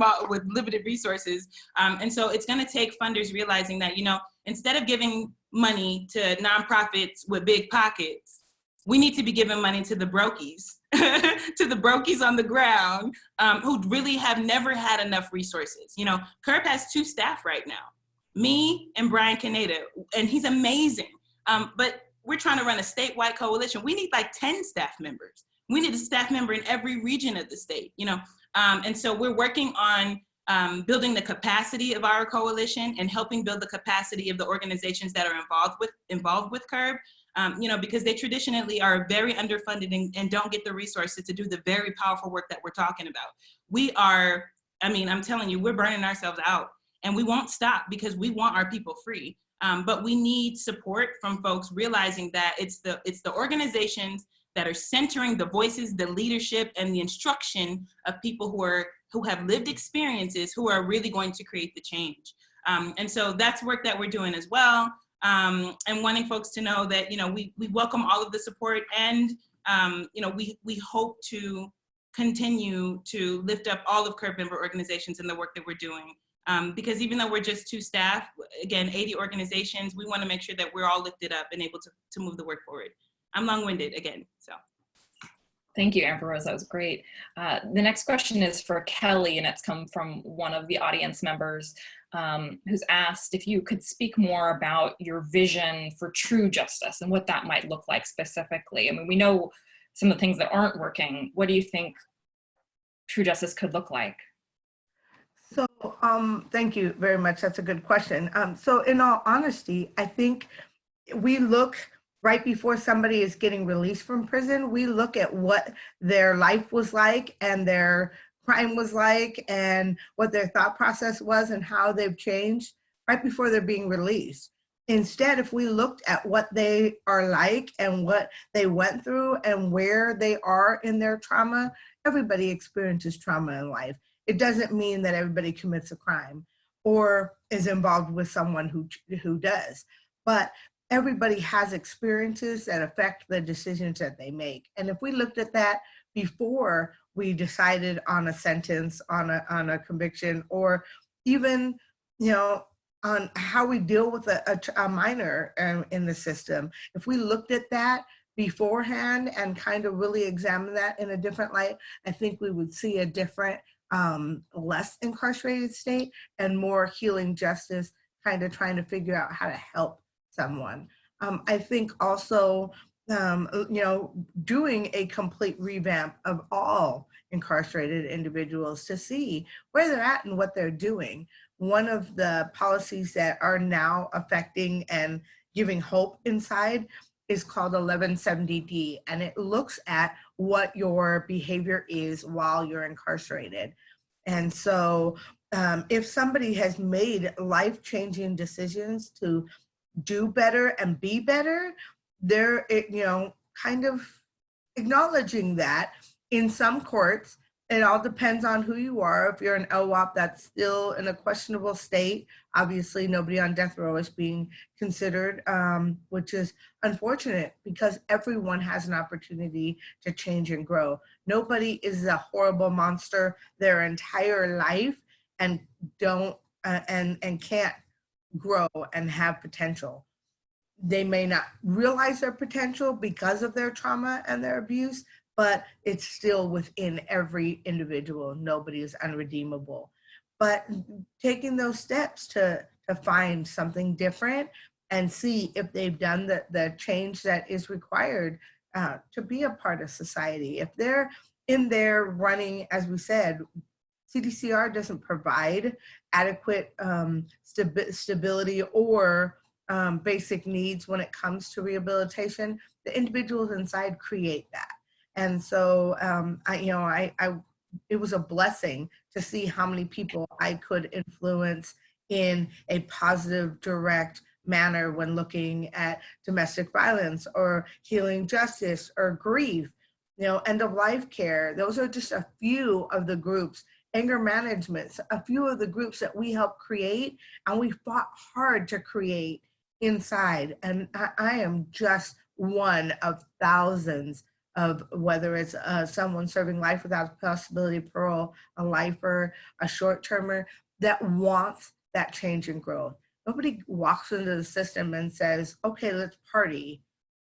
limited resources. And so it's gonna take funders realizing that, you know, instead of giving money to nonprofits with big pockets, we need to be giving money to the brokies, to the brokies on the ground who really have never had enough resources. You know, CURB has 2 staff right now, me and Brian Caneda, and he's amazing. But we're trying to run a statewide coalition. We need like 10 staff members. We need a staff member in every region of the state, you know? And so we're working on building the capacity of our coalition and helping build the capacity of the organizations that are involved with CURB, you know, because they traditionally are very underfunded and don't get the resources to do the very powerful work that we're talking about. We are, I mean, I'm telling you, we're burning ourselves out and we won't stop because we want our people free. But we need support from folks realizing that it's the organizations that are centering the voices, the leadership, and the instruction of people who have lived experiences who are really going to create the change. And so that's work that we're doing as well. And wanting folks to know that, you know, we welcome all of the support and, you know, we hope to continue to lift up all of CURB member organizations and the work that we're doing. Because even though we're just 2 staff, again, 80 organizations, we want to make sure that we're all lifted up and able to move the work forward. I'm long-winded again, so. Thank you, Amber Rose, that was great. The next question is for Kelly, and it's come from one of the audience members who's asked if you could speak more about your vision for true justice and what that might look like specifically. I mean, we know some of the things that aren't working. What do you think true justice could look like? So thank you very much. That's a good question. So in all honesty, I think we look right before somebody is getting released from prison, we look at what their life was like and their crime was like and what their thought process was and how they've changed right before they're being released. Instead, if we looked at what they are like and what they went through and where they are in their trauma, everybody experiences trauma in life. It doesn't mean that everybody commits a crime or is involved with someone who does, but everybody has experiences that affect the decisions that they make. And if we looked at that before we decided on a sentence, on a conviction, or even, you know, on how we deal with a minor in the system, if we looked at that beforehand and kind of really examine that in a different light, I think we would see a different, less incarcerated state and more healing justice, kind of trying to figure out how to help someone. I think also, you know, doing a complete revamp of all incarcerated individuals to see where they're at and what they're doing. One of the policies that are now affecting and giving hope inside is called 1170D, and it looks at what your behavior is while you're incarcerated. And so if somebody has made life-changing decisions to do better and be better, they're, kind of acknowledging that in some courts. It all depends on who you are. If you're an LWOP that's still in a questionable state, obviously nobody on death row is being considered, which is unfortunate because everyone has an opportunity to change and grow. Nobody is a horrible monster their entire life and can't grow and have potential. They may not realize their potential because of their trauma and their abuse, but it's still within every individual. Nobody is unredeemable. But taking those steps to find something different and see if they've done the change that is required to be a part of society. If they're in there running, as we said, CDCR doesn't provide adequate stability or basic needs when it comes to rehabilitation. The individuals inside create that. And so it was a blessing to see how many people I could influence in a positive, direct manner when looking at domestic violence or healing justice or grief, end of life care. Those are just a few of the groups. Anger management, a few of the groups that we helped create and we fought hard to create inside. And I am just one of thousands of, whether it's someone serving life without possibility of parole, a lifer, a short-termer, that wants that change and growth. Nobody walks into the system and says, okay, let's party.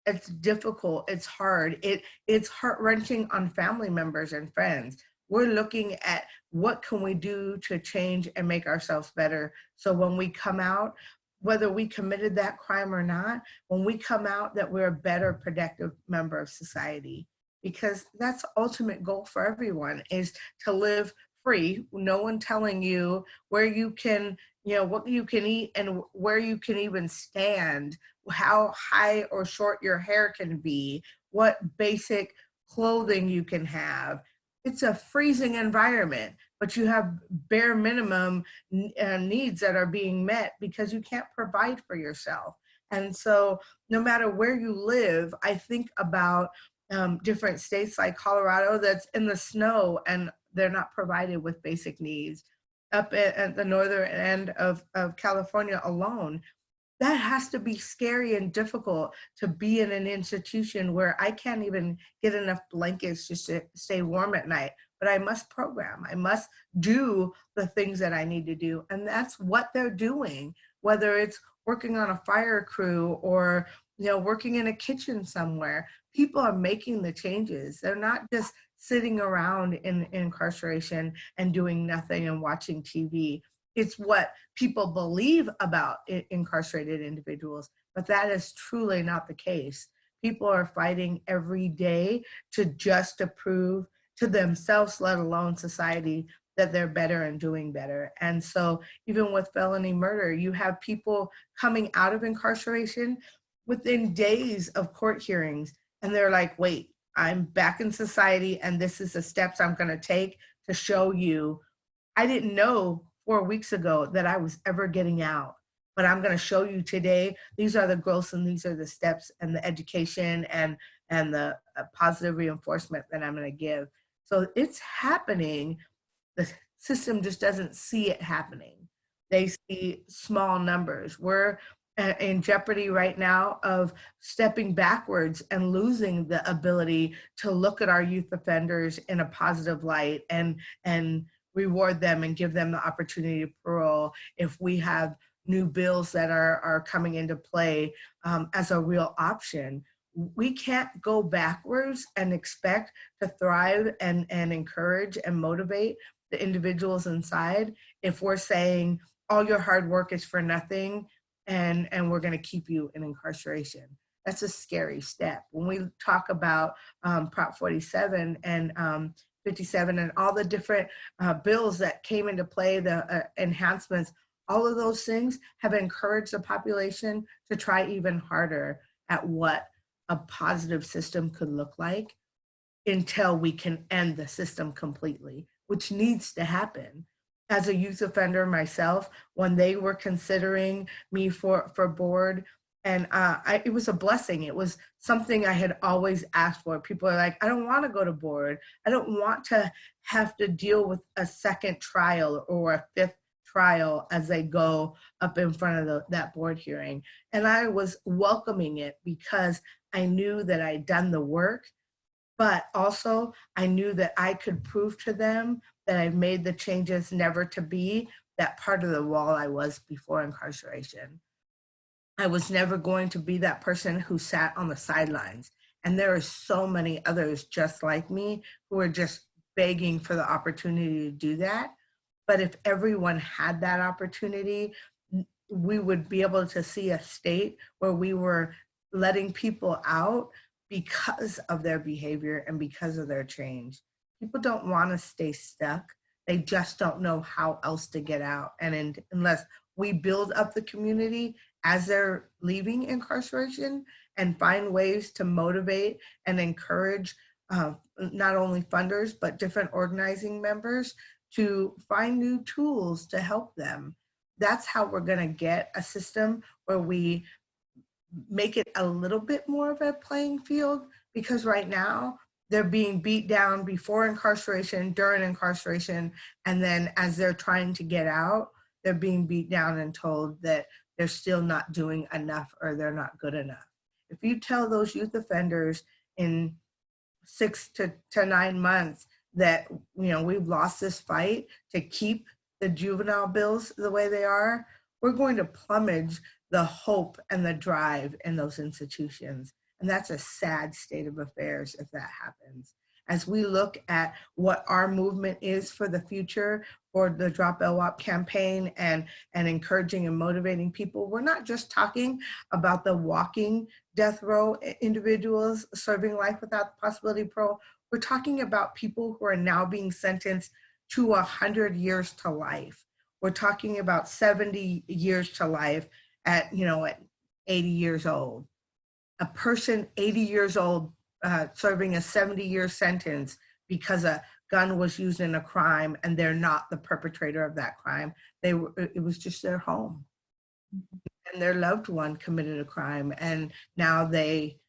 It's difficult, it's hard. It's heart-wrenching on family members and friends. We're looking at what can we do to change and make ourselves better. So when we come out, whether we committed that crime or not, when we come out, that we're a better, productive member of society. Because that's the ultimate goal for everyone, is to live free. No one telling you where you can, what you can eat and where you can even stand, how high or short your hair can be, what basic clothing you can have. It's a freezing environment, but you have bare minimum needs that are being met because you can't provide for yourself. And so no matter where you live, I think about different states like Colorado that's in the snow and they're not provided with basic needs. Up at the northern end of California alone, that has to be scary and difficult to be in an institution where I can't even get enough blankets just to stay warm at night, but I must program. I must do the things that I need to do. And that's what they're doing, whether it's working on a fire crew or working in a kitchen somewhere. People are making the changes. They're not just sitting around in incarceration and doing nothing and watching TV. It's what people believe about incarcerated individuals, but that is truly not the case. People are fighting every day to prove to themselves, let alone society, that they're better and doing better. And so even with felony murder, you have people coming out of incarceration within days of court hearings, and they're like, wait, I'm back in society, and this is the steps I'm gonna take to show you. I didn't know 4 weeks ago that I was ever getting out, but I'm gonna show you today, these are the growths and these are the steps and the education and the positive reinforcement that I'm gonna give. So it's happening. The system just doesn't see it happening. They see small numbers. We're in jeopardy right now of stepping backwards and losing the ability to look at our youth offenders in a positive light and reward them and give them the opportunity to parole if we have new bills that are coming into play as a real option. We can't go backwards and expect to thrive and encourage and motivate the individuals inside if we're saying all your hard work is for nothing and we're going to keep you in incarceration. That's a scary step. When we talk about Prop 47 and 57 and all the different bills that came into play, the enhancements, all of those things have encouraged the population to try even harder at what a positive system could look like until we can end the system completely, which needs to happen. as a youth offender myself, when they were considering me for board. And it was a blessing. It was something I had always asked for. People are like, I don't want to go to board. I don't want to have to deal with a second trial or a fifth trial as they go up in front of that board hearing. And I was welcoming it because I knew that I'd done the work, but also I knew that I could prove to them that I'd made the changes never to be that part of the wall I was before incarceration. I was never going to be that person who sat on the sidelines. And there are so many others just like me who are just begging for the opportunity to do that. But if everyone had that opportunity, we would be able to see a state where we were letting people out because of their behavior and because of their change. People don't want to stay stuck. They just don't know how else to get out. And unless we build up the community as they're leaving incarceration and find ways to motivate and encourage not only funders, but different organizing members to find new tools to help them. That's how we're going to get a system where we make it a little bit more of a playing field, because right now they're being beat down before incarceration, during incarceration, and then as they're trying to get out, they're being beat down and told that they're still not doing enough or they're not good enough. If you tell those youth offenders in 6 to 9 months that, you know, we've lost this fight to keep the juvenile bills the way they are, we're going to plumage the hope and the drive in those institutions. And that's a sad state of affairs if that happens. As we look at what our movement is for the future, for the Drop LWOP campaign and encouraging and motivating people, we're not just talking about the walking death row individuals serving life without the possibility of parole. We're talking about people who are now being sentenced to 100 years to life. We're talking about 70 years to life at 80 years old. A person 80 years old serving a 70-year sentence because a gun was used in a crime and they're not the perpetrator of that crime. It was just their home. And their loved one committed a crime and now they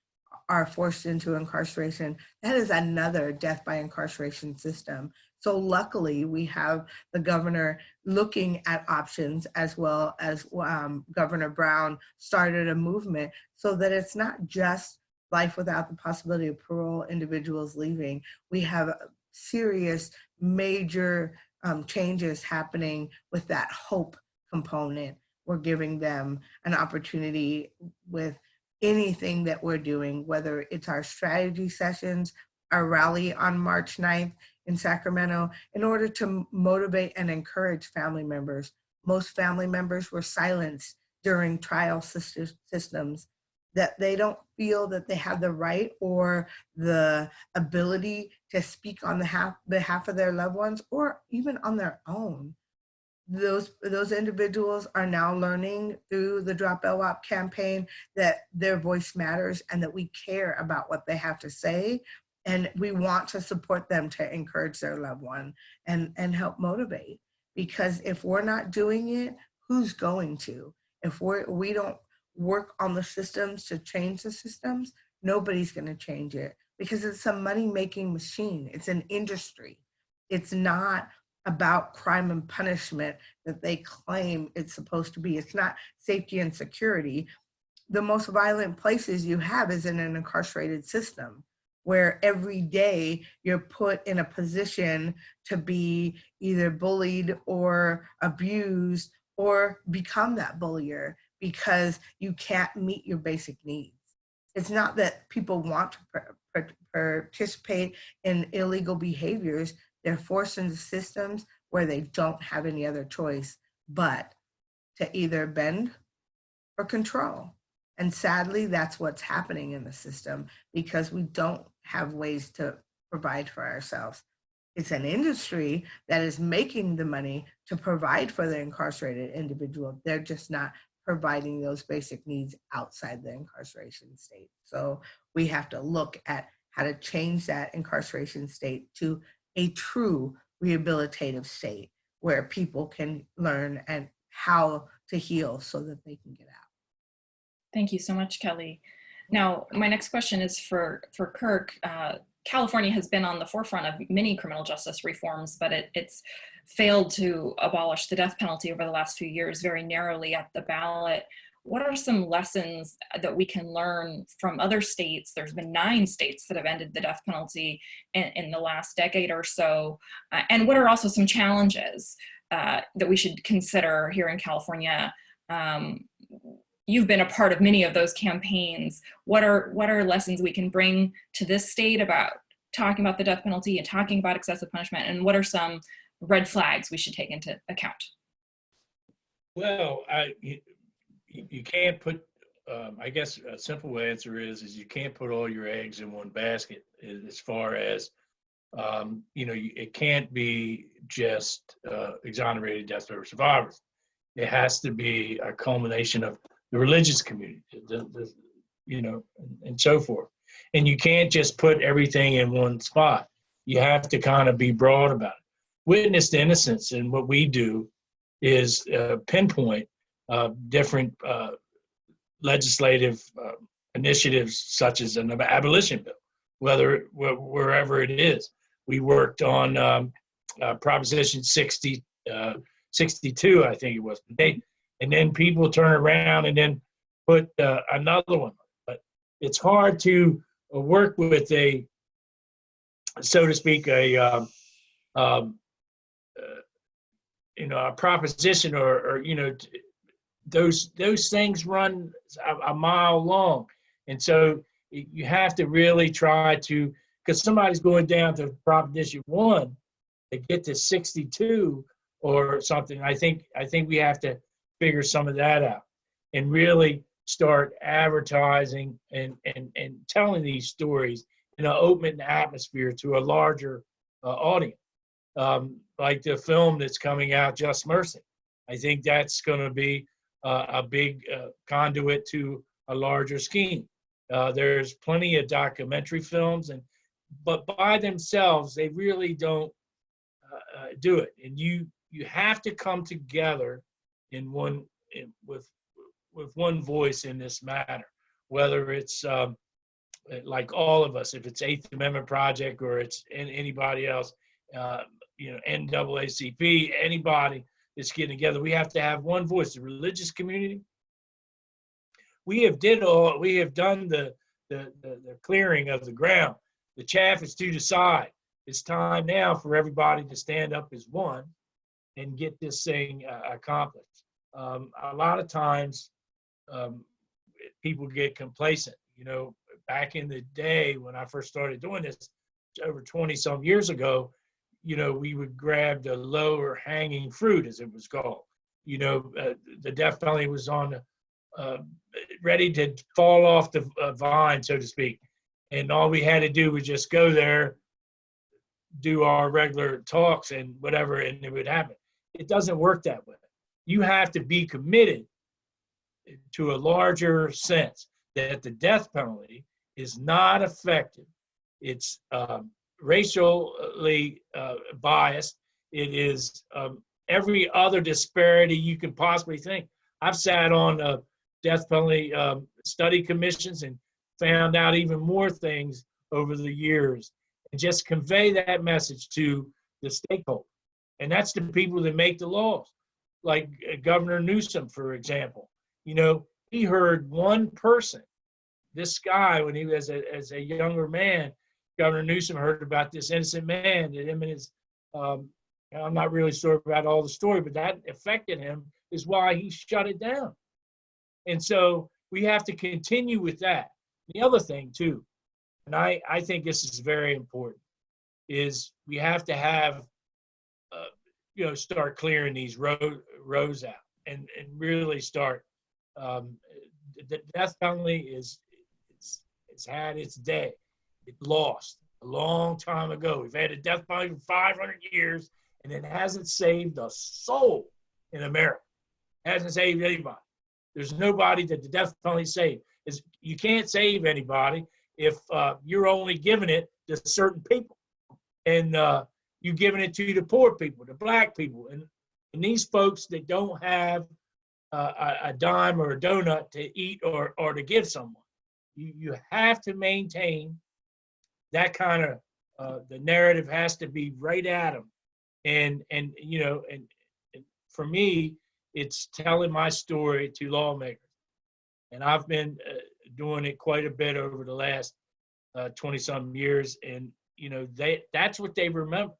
are forced into incarceration. That is another death by incarceration system. So luckily we have the governor looking at options, as well as Governor Brown started a movement so that it's not just life without the possibility of parole individuals leaving. We have serious major changes happening with that hope component. We're giving them an opportunity with anything that we're doing, whether it's our strategy sessions, our rally on March 9th in Sacramento, in order to motivate and encourage family members. Most family members were silenced during trial systems, that they don't feel that they have the right or the ability to speak on behalf of their loved ones or even on their own. Those individuals are now learning through the Drop LWOP campaign that their voice matters and that we care about what they have to say. And we want to support them to encourage their loved one and help motivate. Because if we're not doing it, who's going to? If we don't work on the systems to change the systems, nobody's going to change it, because it's a money-making machine. It's an industry. It's not about crime and punishment that they claim it's supposed to be. It's not safety and security. The most violent places you have is in an incarcerated system, where every day you're put in a position to be either bullied or abused or become that bullier because you can't meet your basic needs. It's not that people want to participate in illegal behaviors. They're forced into systems where they don't have any other choice but to either bend or control. And sadly, that's what's happening in the system, because we don't have ways to provide for ourselves. It's an industry that is making the money to provide for the incarcerated individual. They're just not providing those basic needs outside the incarceration state. So we have to look at how to change that incarceration state to a true rehabilitative state, where people can learn and how to heal so that they can get out. Thank you so much, Kelly. Now, my next question is for Kirk. California has been on the forefront of many criminal justice reforms, but it's failed to abolish the death penalty over the last few years, very narrowly at the ballot. What are some lessons that we can learn from other states? There's been 9 states that have ended the death penalty in the last decade or so. And what are also some challenges that we should consider here in California? You've been a part of many of those campaigns. What are lessons we can bring to this state about talking about the death penalty and talking about excessive punishment? And what are some red flags we should take into account? Well, you can't put, I guess a simple answer is you can't put all your eggs in one basket as far as, it can't be just exonerated death row survivors. It has to be a culmination of the religious community, and so forth. And you can't just put everything in one spot. You have to kind of be broad about it. Witness to innocence, and what we do is pinpoint different legislative initiatives, such as an abolition bill, wherever it is. We worked on Proposition 62, I think it was. And then people turn around and then put another one. But it's hard to work with a, so to speak, a proposition or those things run a mile long. And so you have to really try to, because somebody's going down to Proposition 1 to get to 62 or something. I think we have to figure some of that out and really start advertising and telling these stories in an open atmosphere to a larger audience. Like the film that's coming out, Just Mercy. I think that's going to be a big conduit to a larger scheme. There's plenty of documentary films, but by themselves, they really don't do it. And you have to come together with one voice in this matter, whether it's like all of us, if it's Eighth Amendment Project or it's anybody else, NAACP, anybody that's getting together, we have to have one voice. The religious community, we have done the clearing of the ground. The chaff is to the side. It's time now for everybody to stand up as one and get this thing accomplished. A lot of times people get complacent. Back in the day when I first started doing this over 20 some years ago, we would grab the lower hanging fruit, as it was called. The death penalty was on ready to fall off the vine, so to speak. And all we had to do was just go there, do our regular talks and whatever, and it would happen. It doesn't work that way. You have to be committed to a larger sense that the death penalty is not effective. It's racially biased. It is every other disparity you can possibly think. I've sat on death penalty study commissions and found out even more things over the years, and just convey that message to the stakeholders. And that's the people that make the laws. Like Governor Newsom, for example, he heard one person. This guy, when he was as a younger man, Governor Newsom heard about this innocent man that him and his, I'm not really sure about all the story, but that affected him, is why he shut it down. And so we have to continue with that. The other thing too, and I think this is very important, is we have to have, start clearing these rows out and really start. The death penalty it's had its day. It lost a long time ago. We've had a death penalty for 500 years, and it hasn't saved a soul in America. It hasn't saved anybody. There's nobody that the death penalty saved. You can't save anybody if you're only giving it to certain people. And, you're giving it to the poor people, the black people, and these folks that don't have a dime or a donut to eat or to give someone. You have to maintain that kind of, the narrative has to be right at them. And you know, and for me, it's telling my story to lawmakers. And I've been doing it quite a bit over the last 20-some years. And, you know, that's what they remember.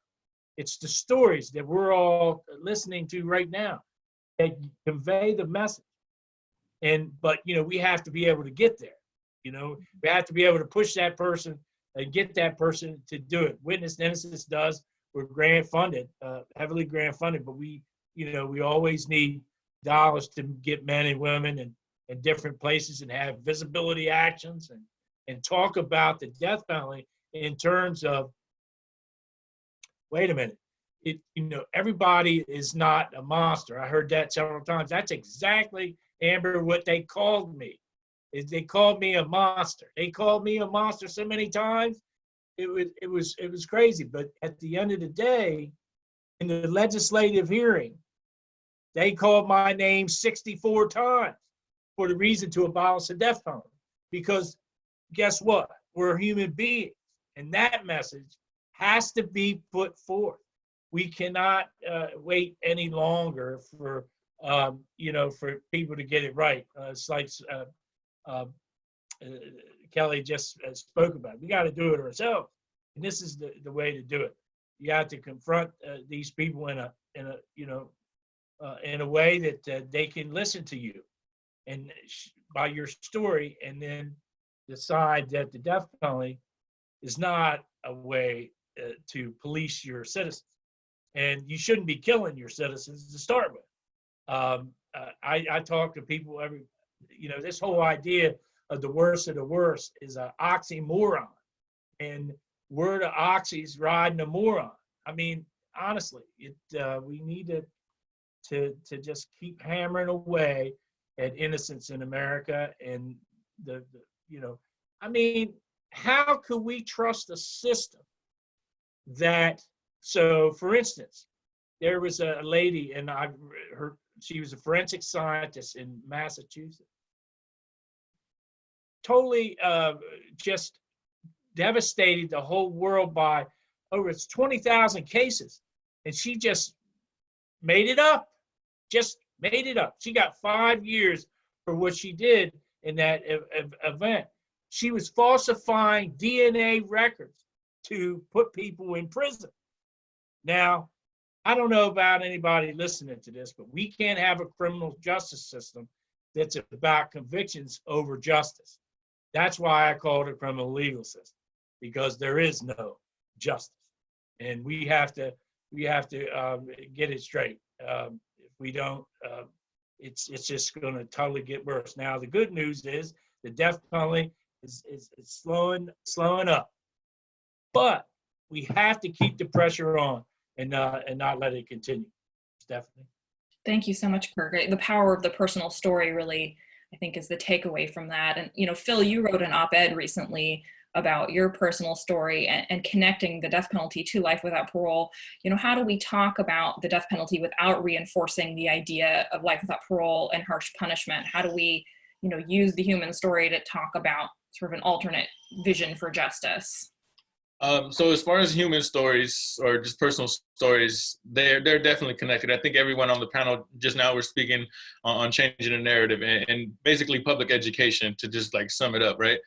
It's the stories that we're all listening to right now that convey the message. But, you know, we have to be able to get there. You know, we have to be able to push that person and get that person to do it. Witness Innocence does. We're grant funded, heavily grant funded, but we always need dollars to get men and women in different places and have visibility actions and talk about the death penalty in terms of, wait a minute, everybody is not a monster. I heard that several times. That's exactly, Amber, what they called me. Is they called me a monster. They called me a monster so many times. It was crazy. But at the end of the day, in the legislative hearing, they called my name 64 times for the reason to abolish the death penalty. Because guess what? We're human beings. And that message has to be put forth. We cannot wait any longer for for people to get it right. It's like Kelly just spoke about. We got to do it ourselves, and this is the way to do it. You have to confront these people in a way that they can listen to you, and by your story, and then decide that the death penalty is not a way to police your citizens, and you shouldn't be killing your citizens to start with. I talk to people this whole idea of the worst of the worst is an oxymoron, and we're the oxys riding the moron. I mean, honestly, we need to just keep hammering away at innocence in America, and I mean, how could we trust a system that? So, for instance, there was a lady, and she was a forensic scientist in Massachusetts. Totally just devastated the whole world by over 20,000 cases. And she just made it up, She got 5 years for what she did in that event. She was falsifying DNA records to put people in prison. Now, I don't know about anybody listening to this, but we can't have a criminal justice system that's about convictions over justice. That's why I call it a criminal legal system, because there is no justice, and we have to get it straight. If we don't, it's just going to totally get worse. Now, the good news is the death penalty is slowing up, but we have to keep the pressure on and not let it continue. Stephanie. Thank you so much, Kirk. The power of the personal story really, I think, is the takeaway from that. And, Phil, you wrote an op-ed recently about your personal story and connecting the death penalty to life without parole. How do we talk about the death penalty without reinforcing the idea of life without parole and harsh punishment? How do we, use the human story to talk about sort of an alternate vision for justice? So as far as human stories or just personal stories, they're definitely connected. I think everyone on the panel just now, we're speaking on changing the narrative and basically public education, to just like sum it up, right?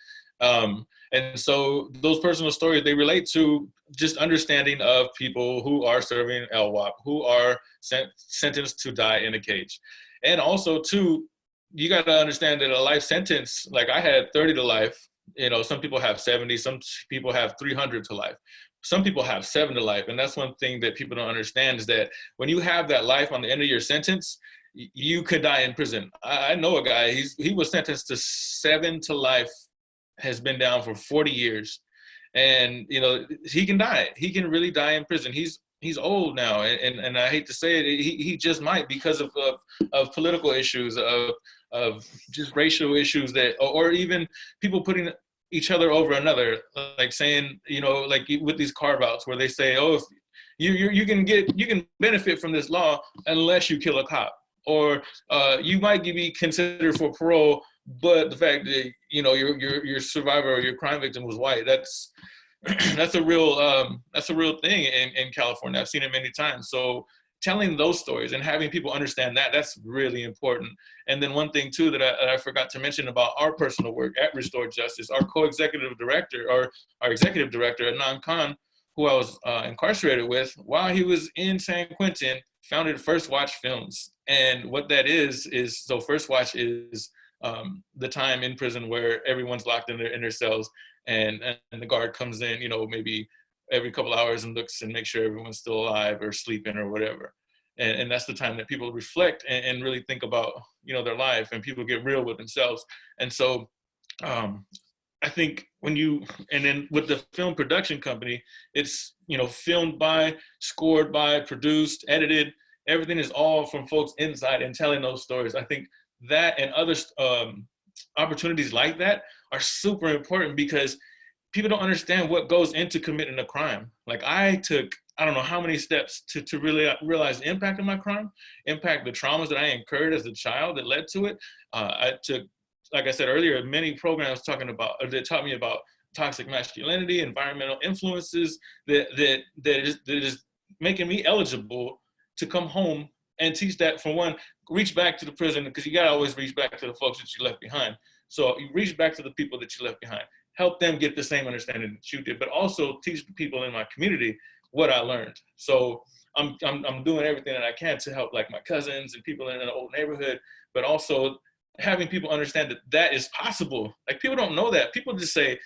And so those personal stories, they relate to just understanding of people who are serving LWOP, who are sentenced to die in a cage. And also too, you got to understand that a life sentence, like I had 30 to life, some people have 70, some people have 300 to life. Some people have 7 to life. And that's one thing that people don't understand, is that when you have that life on the end of your sentence, you could die in prison. I know a guy, he was sentenced to 7 to life, has been down for 40 years. And, he can die. He can really die in prison. He's old now. And I hate to say it, he just might, because of political issues, of just racial issues, or even people putting each other over another, like saying, like with these carve outs where they say, oh, You can benefit from this law unless you kill a cop, or you might be considered for parole, but the fact that your survivor or your crime victim was white, that's a real thing in California. I've seen it many times. So telling those stories and having people understand that's really important. And then one thing too that I forgot to mention about our personal work at Restore Justice, our co-executive director, or our executive director, Adnan Khan, who I was incarcerated with while he was in San Quentin, founded First Watch Films. And what that is so First Watch is the time in prison where everyone's locked in their cells, and the guard comes in, maybe every couple hours and looks and makes sure everyone's still alive or sleeping or whatever. And that's the time that people reflect and really think about, their life, and people get real with themselves. And so I think and then with the film production company, it's, filmed by, scored by, produced, edited, everything is all from folks inside and telling those stories. I think that and other opportunities like that are super important, because people don't understand what goes into committing a crime. Like I took, I don't know how many steps to really realize the impact of my crime, impact the traumas that I incurred as a child that led to it. I took, like I said earlier, many programs that taught me about toxic masculinity, environmental influences that is making me eligible to come home and teach that. For one, reach back to the prison, because you gotta always reach back to the folks that you left behind. So you reach back to the people that you left behind, help them get the same understanding that you did, but also teach the people in my community what I learned. So I'm doing everything that I can to help, like my cousins and people in an old neighborhood, but also having people understand that is possible. Like people don't know that. People just say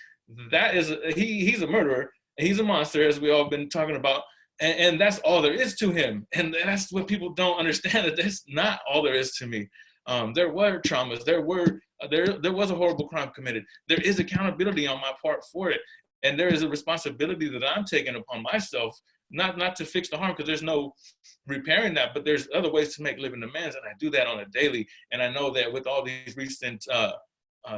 that is he's a murderer, and he's a monster, as we all been talking about. And that's all there is to him. And that's what people don't understand, that that's not all there is to me. There were traumas, there was a horrible crime committed. There is accountability on my part for it. And there is a responsibility that I'm taking upon myself, not to fix the harm, because there's no repairing that, but there's other ways to make living amends. And I do that on a daily. And I know that with all these recent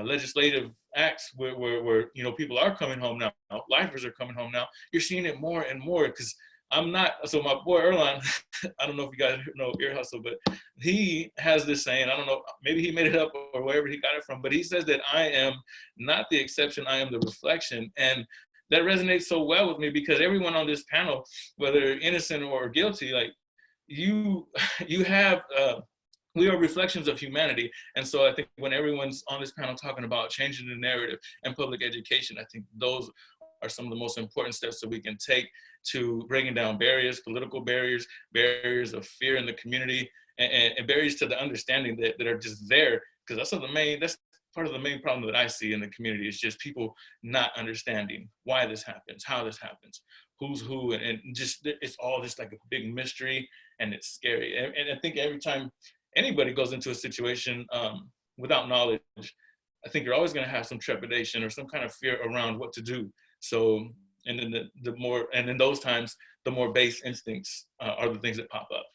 legislative acts where people are coming home now, lifers are coming home now, you're seeing it more and more, because so my boy Erlon, I don't know if you guys know Ear Hustle, but he has this saying, I don't know, maybe he made it up or wherever he got it from, but he says that I am not the exception, I am the reflection. And that resonates so well with me, because everyone on this panel, whether innocent or guilty, like you have, we are reflections of humanity. And so I think when everyone's on this panel talking about changing the narrative and public education, I think those are some of the most important steps that we can take to bringing down barriers, political barriers, barriers of fear in the community, and barriers to the understanding that are just there. Because that's part of the main problem that I see in the community, is just people not understanding why this happens, how this happens, who's who, and just it's all just like a big mystery, and it's scary. And I think every time anybody goes into a situation without knowledge, I think you're always going to have some trepidation or some kind of fear around what to do. So, and then in those times, the more base instincts are the things that pop up.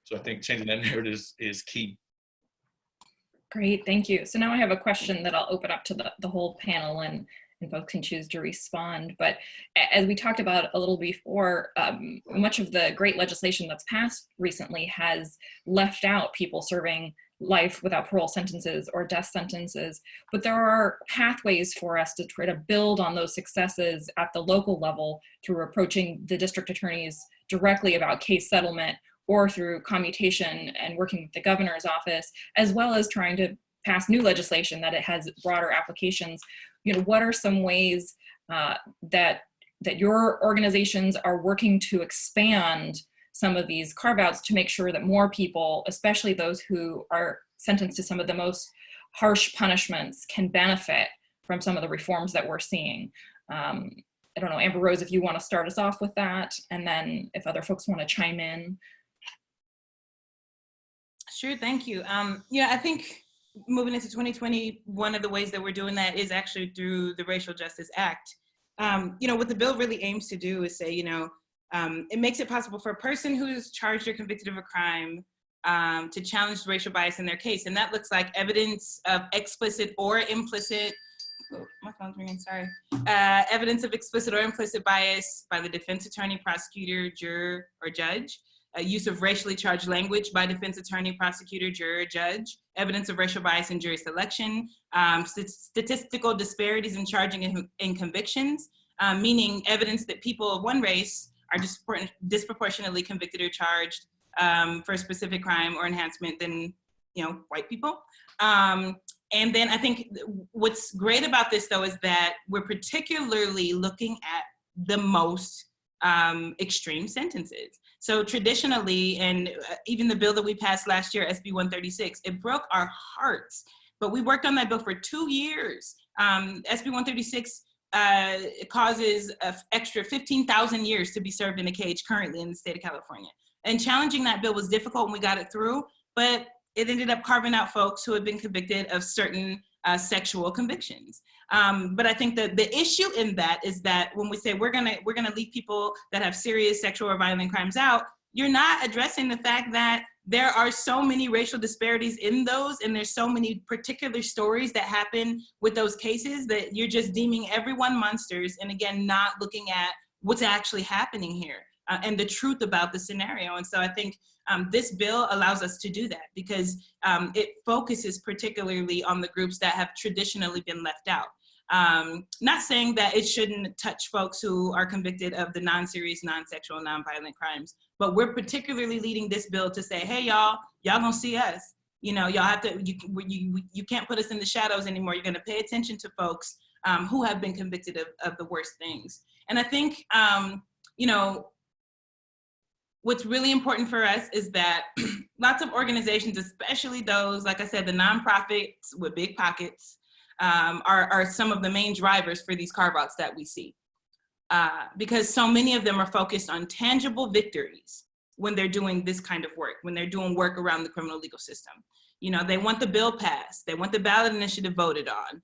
So I think changing that narrative is key. Great, thank you. So now I have a question that I'll open up to the whole panel, and folks can choose to respond. But as we talked about a little before, much of the great legislation that's passed recently has left out people serving life without parole sentences or death sentences. But there are pathways for us to try to build on those successes at the local level through approaching the district attorneys directly about case settlement, or through commutation and working with the governor's office, as well as trying to pass new legislation that it has broader applications. What are some ways that your organizations are working to expand some of these carve-outs to make sure that more people, especially those who are sentenced to some of the most harsh punishments, can benefit from some of the reforms that we're seeing? I don't know, Amber Rose, if you want to start us off with that, and then if other folks want to chime in. Sure, thank you. I think moving into 2020, one of the ways that we're doing that is actually through the Racial Justice Act. What the bill really aims to do is say, it makes it possible for a person who's charged or convicted of a crime to challenge racial bias in their case. And that looks like evidence of explicit or implicit my phone's ringing, sorry. Evidence of explicit or implicit bias by the defense attorney, prosecutor, juror, or judge. Use of racially charged language by defense attorney, prosecutor, juror, judge. Evidence of racial bias in jury selection. Statistical disparities in charging and convictions, meaning evidence that people of one race are disproportionately convicted or charged for a specific crime or enhancement than, white people. And then I think what's great about this, though, is that we're particularly looking at the most extreme sentences. So traditionally, and even the bill that we passed last year, SB 136, it broke our hearts. But we worked on that bill for 2 years. SB 136 causes an extra 15,000 years to be served in a cage currently in the state of California. And challenging that bill was difficult when we got it through, but it ended up carving out folks who had been convicted of certain sexual convictions. But I think that the issue in that is that when we say we're gonna leave people that have serious sexual or violent crimes out, you're not addressing the fact that there are so many racial disparities in those, and there's so many particular stories that happen with those cases that you're just deeming everyone monsters, and again, not looking at what's actually happening here and the truth about the scenario. And so I think this bill allows us to do that because it focuses particularly on the groups that have traditionally been left out. Not saying that it shouldn't touch folks who are convicted of the non-serious, non-sexual, non-violent crimes, but we're particularly leading this bill to say, hey, y'all gonna see us. Y'all have to, you can't put us in the shadows anymore. You're gonna pay attention to folks who have been convicted of the worst things. And I think, what's really important for us is that lots of organizations, especially those, like I said, the nonprofits with big pockets, are some of the main drivers for these carve-outs that we see. Because so many of them are focused on tangible victories when they're doing this kind of work, when they're doing work around the criminal legal system. They want the bill passed, they want the ballot initiative voted on,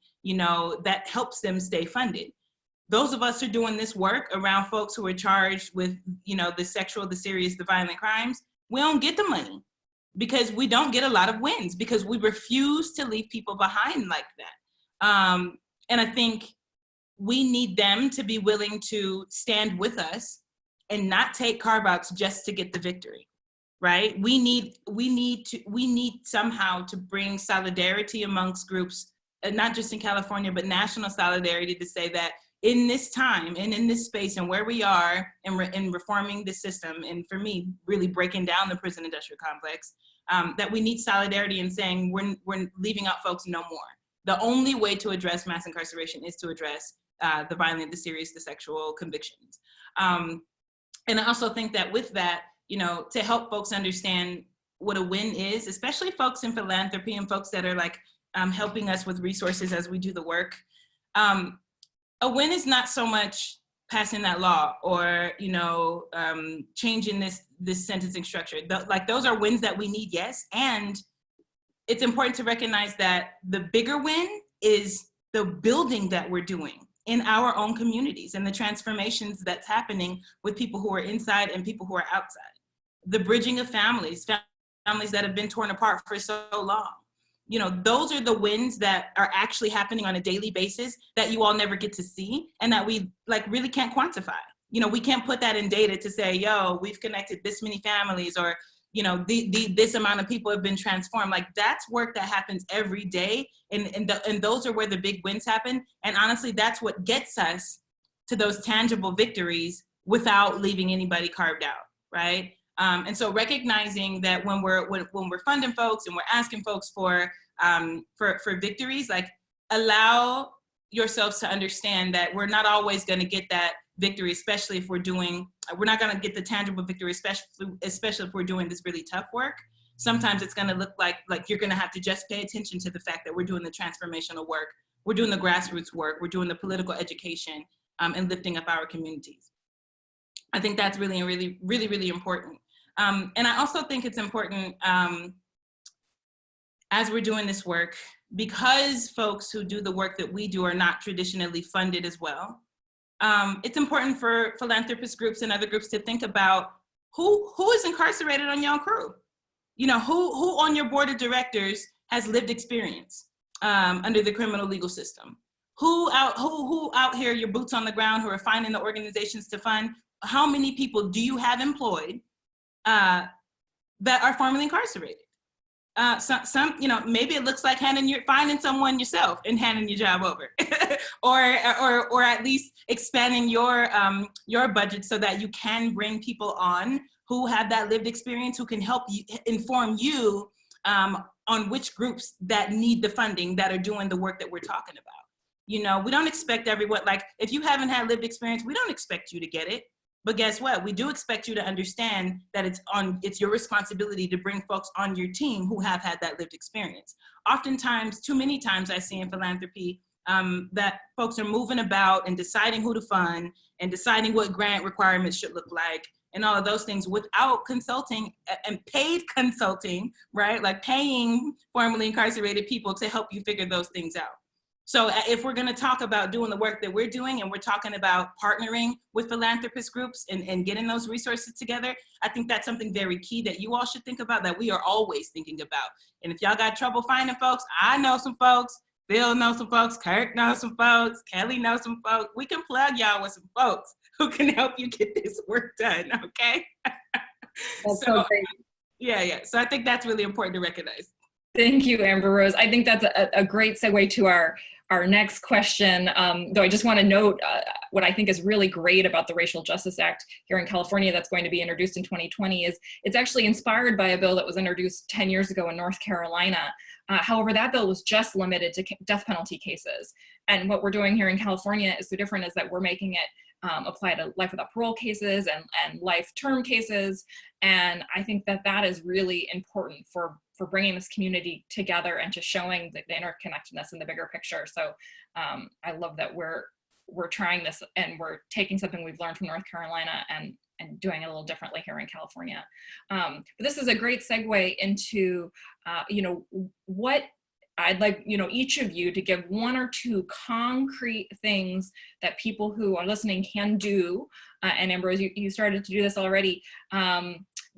that helps them stay funded. Those of us who are doing this work around folks who are charged with, the sexual, the serious, the violent crimes, we don't get the money because we don't get a lot of wins because we refuse to leave people behind like that. And I think we need them to be willing to stand with us and not take carve-outs just to get the victory, right? We need somehow to bring solidarity amongst groups, not just in California, but national solidarity to say that in this time and in this space and where we are in reforming the system, and for me, really breaking down the prison industrial complex, that we need solidarity in saying we're leaving out folks no more. The only way to address mass incarceration is to address the violent, the serious, the sexual convictions. And I also think that with that, to help folks understand what a win is, especially folks in philanthropy and folks that are like helping us with resources as we do the work, a win is not so much passing that law or changing this sentencing structure. Those are wins that we need, yes, and it's important to recognize that the bigger win is the building that we're doing in our own communities and the transformations that's happening with people who are inside and people who are outside. The bridging of families that have been torn apart for so long. Those are the wins that are actually happening on a daily basis that you all never get to see and that we really can't quantify. We can't put that in data to say, we've connected this many families or, this amount of people have been transformed. That's work that happens every day. And those are where the big wins happen. And honestly, that's what gets us to those tangible victories without leaving anybody carved out, right? And so recognizing that when we're funding folks and we're asking folks for victories, allow yourselves to understand that we're not always going to get that victory, especially if we're not going to get the tangible victory, especially if we're doing this really tough work. Sometimes it's going to look like you're going to have to just pay attention to the fact that we're doing the transformational work, we're doing the grassroots work, we're doing the political education, and lifting up our communities. I think that's really, really, really, really important. And I also think it's important as we're doing this work, because folks who do the work that we do are not traditionally funded as well. It's important for philanthropist groups and other groups to think about who is incarcerated on your crew. Who on your board of directors has lived experience under the criminal legal system? who out here, your boots on the ground, who are finding the organizations to fund, how many people do you have employed that are formerly incarcerated? Some, you know, maybe it looks like finding someone yourself and handing your job over, or at least expanding your budget so that you can bring people on who have that lived experience, who can help you, inform you on which groups that need the funding, that are doing the work that we're talking about. You know, we don't expect everyone, like, if you haven't had lived experience, we don't expect you to get it. But guess what? We do expect you to understand that it's your responsibility to bring folks on your team who have had that lived experience. Oftentimes, too many times I see in philanthropy that folks are moving about and deciding who to fund and deciding what grant requirements should look like and all of those things without consulting and paid consulting, right? Like paying formerly incarcerated people to help you figure those things out. So if we're gonna talk about doing the work that we're doing, and we're talking about partnering with philanthropist groups and getting those resources together, I think that's something very key that you all should think about, that we are always thinking about. And if y'all got trouble finding folks, I know some folks, Bill knows some folks, Kirk knows some folks, Kelly knows some folks. We can plug y'all with some folks who can help you get this work done, okay? So great. Yeah. So I think that's really important to recognize. Thank you, Amber Rose. I think that's a great segue to our next question, though I just want to note what I think is really great about the Racial Justice Act here in California that's going to be introduced in 2020 is it's actually inspired by a bill that was introduced 10 years ago in North Carolina. However, that bill was just limited to death penalty cases. And what we're doing here in California is so different, is that we're making it apply to life without parole cases and life term cases. And I think that that is really important for bringing this community together and to showing the interconnectedness in the bigger picture. So I love that we're trying this, and we're taking something we've learned from North Carolina and doing it a little differently here in California. But this is a great segue into, what I'd like, each of you to give one or two concrete things that people who are listening can do. And Amber, you started to do this already,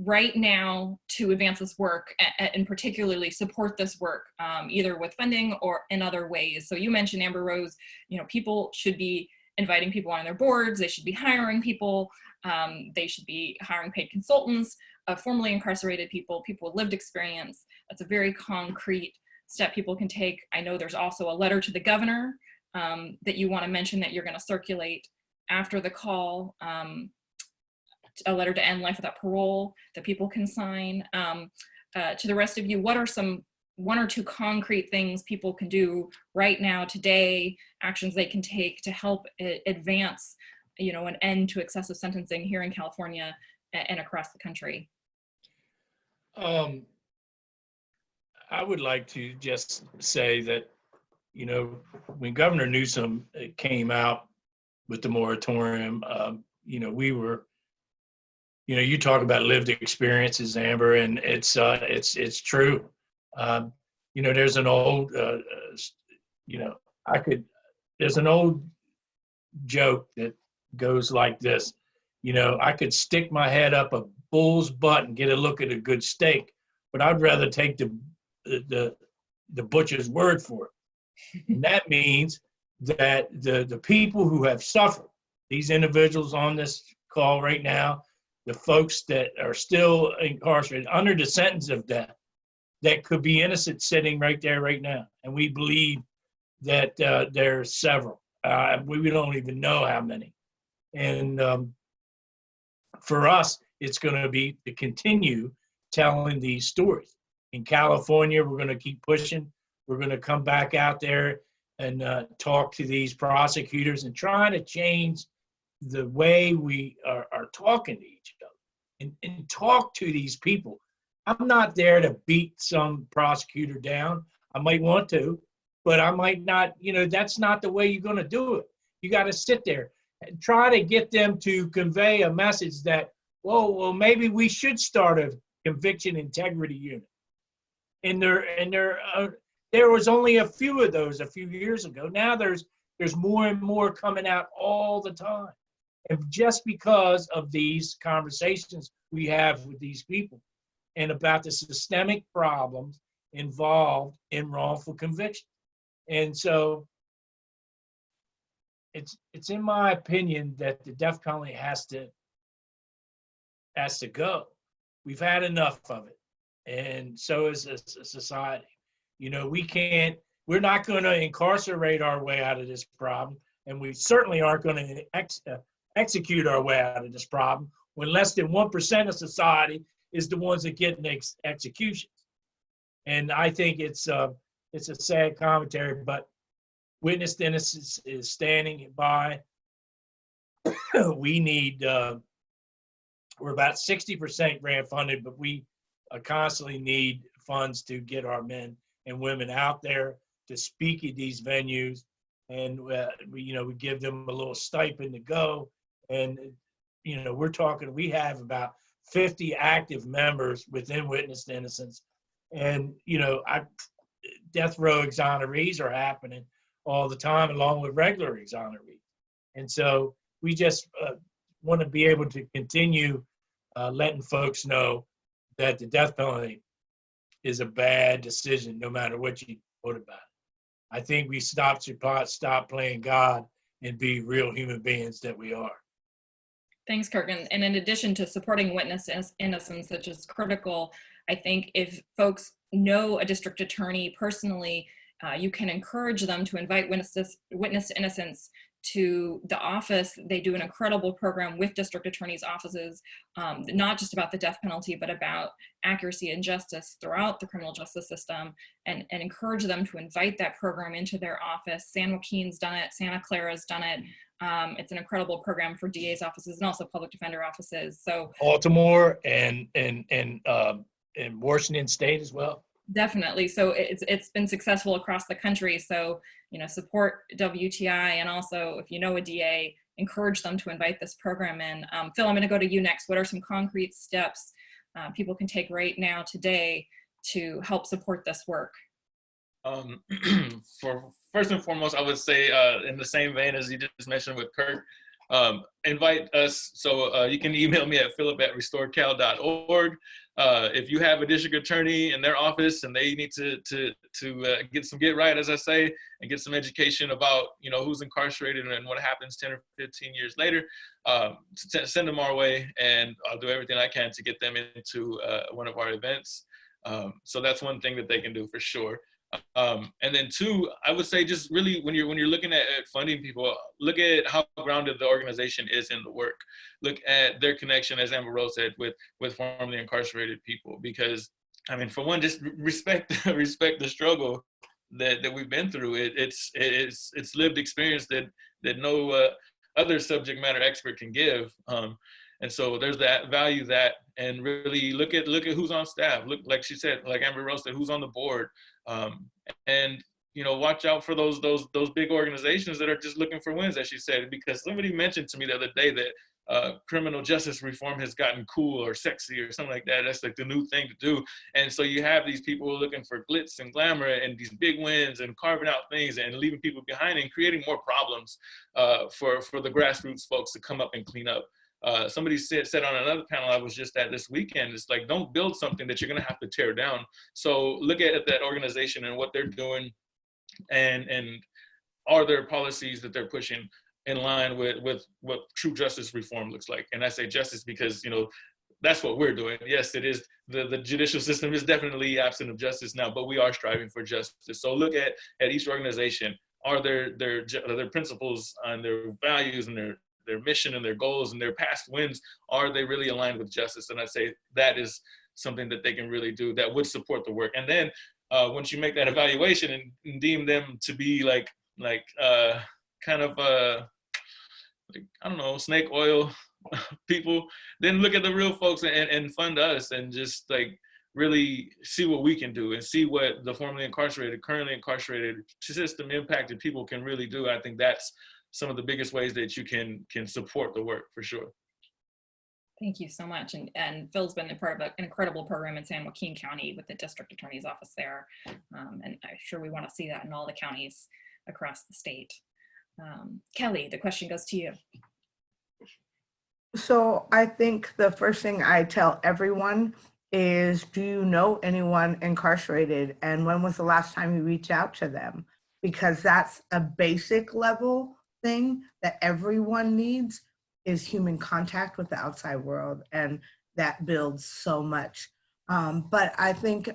right now to advance this work and particularly support this work, either with funding or in other ways. So you mentioned, Amber Rose, people should be inviting people on their boards, they should be hiring people, they should be hiring paid consultants, formerly incarcerated people with lived experience. That's a very concrete step people can take. I know there's also a letter to the governor that you want to mention that you're going to circulate after the call, a letter to end life without parole that people can sign. To the rest of you, what are one or two concrete things people can do right now, today, actions they can take to help advance, an end to excessive sentencing here in California and across the country? I would like to just say that, when Governor Newsom came out with the moratorium, we were, you talk about lived experiences, Amber, and it's true. There's an old, there's an old joke that goes like this. I could stick my head up a bull's butt and get a look at a good steak, but I'd rather take the butcher's word for it. And that means that the people who have suffered, these individuals on this call right now, the folks that are still incarcerated under the sentence of death, that could be innocent sitting right there right now. And we believe that there's several. We don't even know how many. And for us, it's going to be to continue telling these stories. In California, we're going to keep pushing. We're going to come back out there and talk to these prosecutors and try to change the way we are talking to each other and talk to these people. I'm not there to beat some prosecutor down. I might want to, but I might not, that's not the way you're going to do it. You got to sit there and try to get them to convey a message that, well, maybe we should start a conviction integrity unit. And there was only a few of those a few years ago. Now there's more and more coming out all the time. And just because of these conversations we have with these people and about the systemic problems involved in wrongful conviction. And so it's in my opinion that the death penalty has to go. We've had enough of it, and so is a society. You know, we're not going to incarcerate our way out of this problem, and we certainly aren't going to execute our way out of this problem when less than 1% of society is the ones that get executions. And I think it's a sad commentary, but witness innocence is standing by. We need, we're about 60% grant funded, but we constantly need funds to get our men and women out there to speak at these venues. And we give them a little stipend to go. And, we have about 50 active members within Witness to Innocence. And, death row exonerees are happening all the time, along with regular exonerees. And so we just want to be able to continue letting folks know that the death penalty is a bad decision, no matter what you put about it. I think we stop playing God and be real human beings that we are. Thanks, Kirk. And in addition to supporting witness innocence, which is critical, I think if folks know a district attorney personally, you can encourage them to invite witness innocence to the office. They do an incredible program with district attorneys' offices, not just about the death penalty, but about accuracy and justice throughout the criminal justice system, and encourage them to invite that program into their office. San Joaquin's done it, Santa Clara's done it. It's an incredible program for DA's offices and also public defender offices. So Baltimore and Washington State as well. Definitely. So it's been successful across the country. So, support WTI, and also if you know a DA, encourage them to invite this program in. Phil, I'm going to go to you next. What are some concrete steps people can take right now today to help support this work? For first and foremost, I would say in the same vein as you just mentioned with Kirk, invite us. So you can email me at philip@restorecal.org. If you have a district attorney in their office and they need to get right, as I say, and get some education about who's incarcerated and what happens 10 or 15 years later, send them our way, and I'll do everything I can to get them into one of our events. So that's one thing that they can do for sure. And then two, I would say just really when you're looking at funding people, look at how grounded the organization is in the work. Look at their connection, as Amber Rose said, with formerly incarcerated people. Because for one, just respect the struggle that we've been through. It's lived experience that no other subject matter expert can give. And so there's that value and really look at who's on staff. Look, like she said, like Amber Rose said, who's on the board. And watch out for those big organizations that are just looking for wins, as she said, because somebody mentioned to me the other day that criminal justice reform has gotten cool or sexy or something like that. That's like the new thing to do. And so you have these people looking for glitz and glamour and these big wins and carving out things and leaving people behind and creating more problems for the grassroots folks to come up and clean up. Somebody said on another panel I was just at this weekend, it's like, don't build something that you're going to have to tear down. So look at that organization and what they're doing, and are there policies that they're pushing in line with what true justice reform looks like. And I say justice because that's what we're doing. Yes, it is. The judicial system is definitely absent of justice now, but we are striving for justice. So look at each organization. Are their principles and their values and their mission and their goals and their past wins, are they really aligned with justice? And I say that is something that they can really do that would support the work. And then once you make that evaluation and deem them to be like snake oil people, then look at the real folks and fund us, and just like really see what we can do and see what the formerly incarcerated, currently incarcerated, system impacted people can really do. I think that's some of the biggest ways that you can support the work, for sure. Thank you so much. And Phil's been a part of an incredible program in San Joaquin County with the district attorney's office there. And I'm sure we want to see that in all the counties across the state. Kelly, the question goes to you. So I think the first thing I tell everyone is, do you know anyone incarcerated? And when was the last time you reached out to them? Because that's a basic level thing that everyone needs is human contact with the outside world, and that builds so much. But I think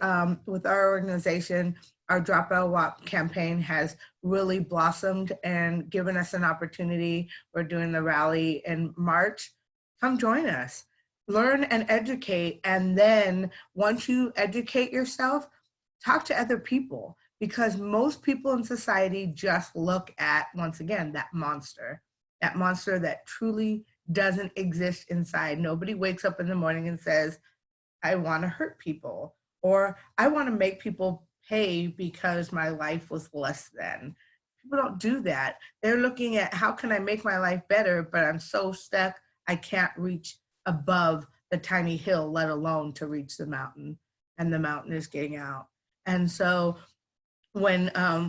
with our organization, our Drop LWOP campaign has really blossomed and given us an opportunity. We're doing the rally in March. Come join us, learn and educate. And then once you educate yourself, talk to other people, because most people in society just look at, once again, that monster that truly doesn't exist inside. Nobody wakes up in the morning and says, I want to hurt people, or I want to make people pay because my life was less than. People don't do that. They're looking at, how can I make my life better, but I'm so stuck, I can't reach above the tiny hill, let alone to reach the mountain, and the mountain is getting out. And so when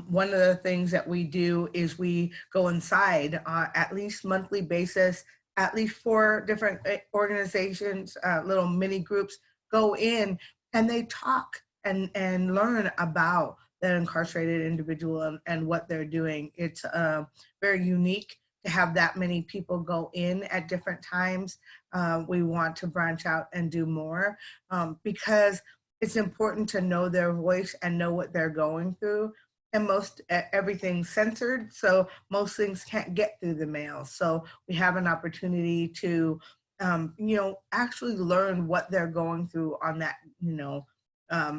one of the things that we do is we go inside at least monthly basis, at least 4 different organizations, little mini groups go in and they talk and learn about that incarcerated individual and what they're doing. It's very unique to have that many people go in at different times. We want to branch out and do more because it's important to know their voice and know what they're going through. And most everything's censored, so most things can't get through the mail. So we have an opportunity to, actually learn what they're going through on that,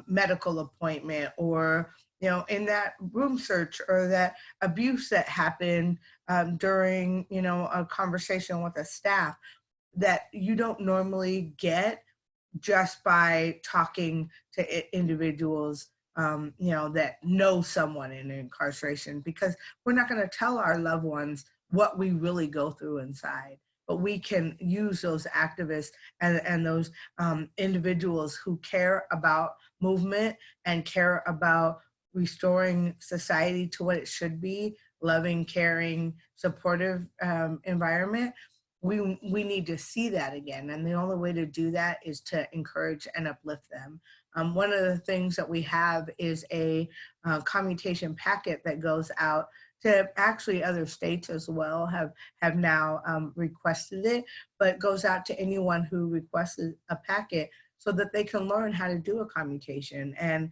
medical appointment, or in that room search, or that abuse that happened during, a conversation with a staff that you don't normally get just by talking to individuals, that know someone in incarceration, because we're not going to tell our loved ones what we really go through inside. But we can use those activists and those individuals who care about movement and care about restoring society to what it should be, loving, caring, supportive environment. We need to see that again. And the only way to do that is to encourage and uplift them. One of the things that we have is a commutation packet that goes out to actually other states as well, have now requested it, but goes out to anyone who requested a packet so that they can learn how to do a commutation, and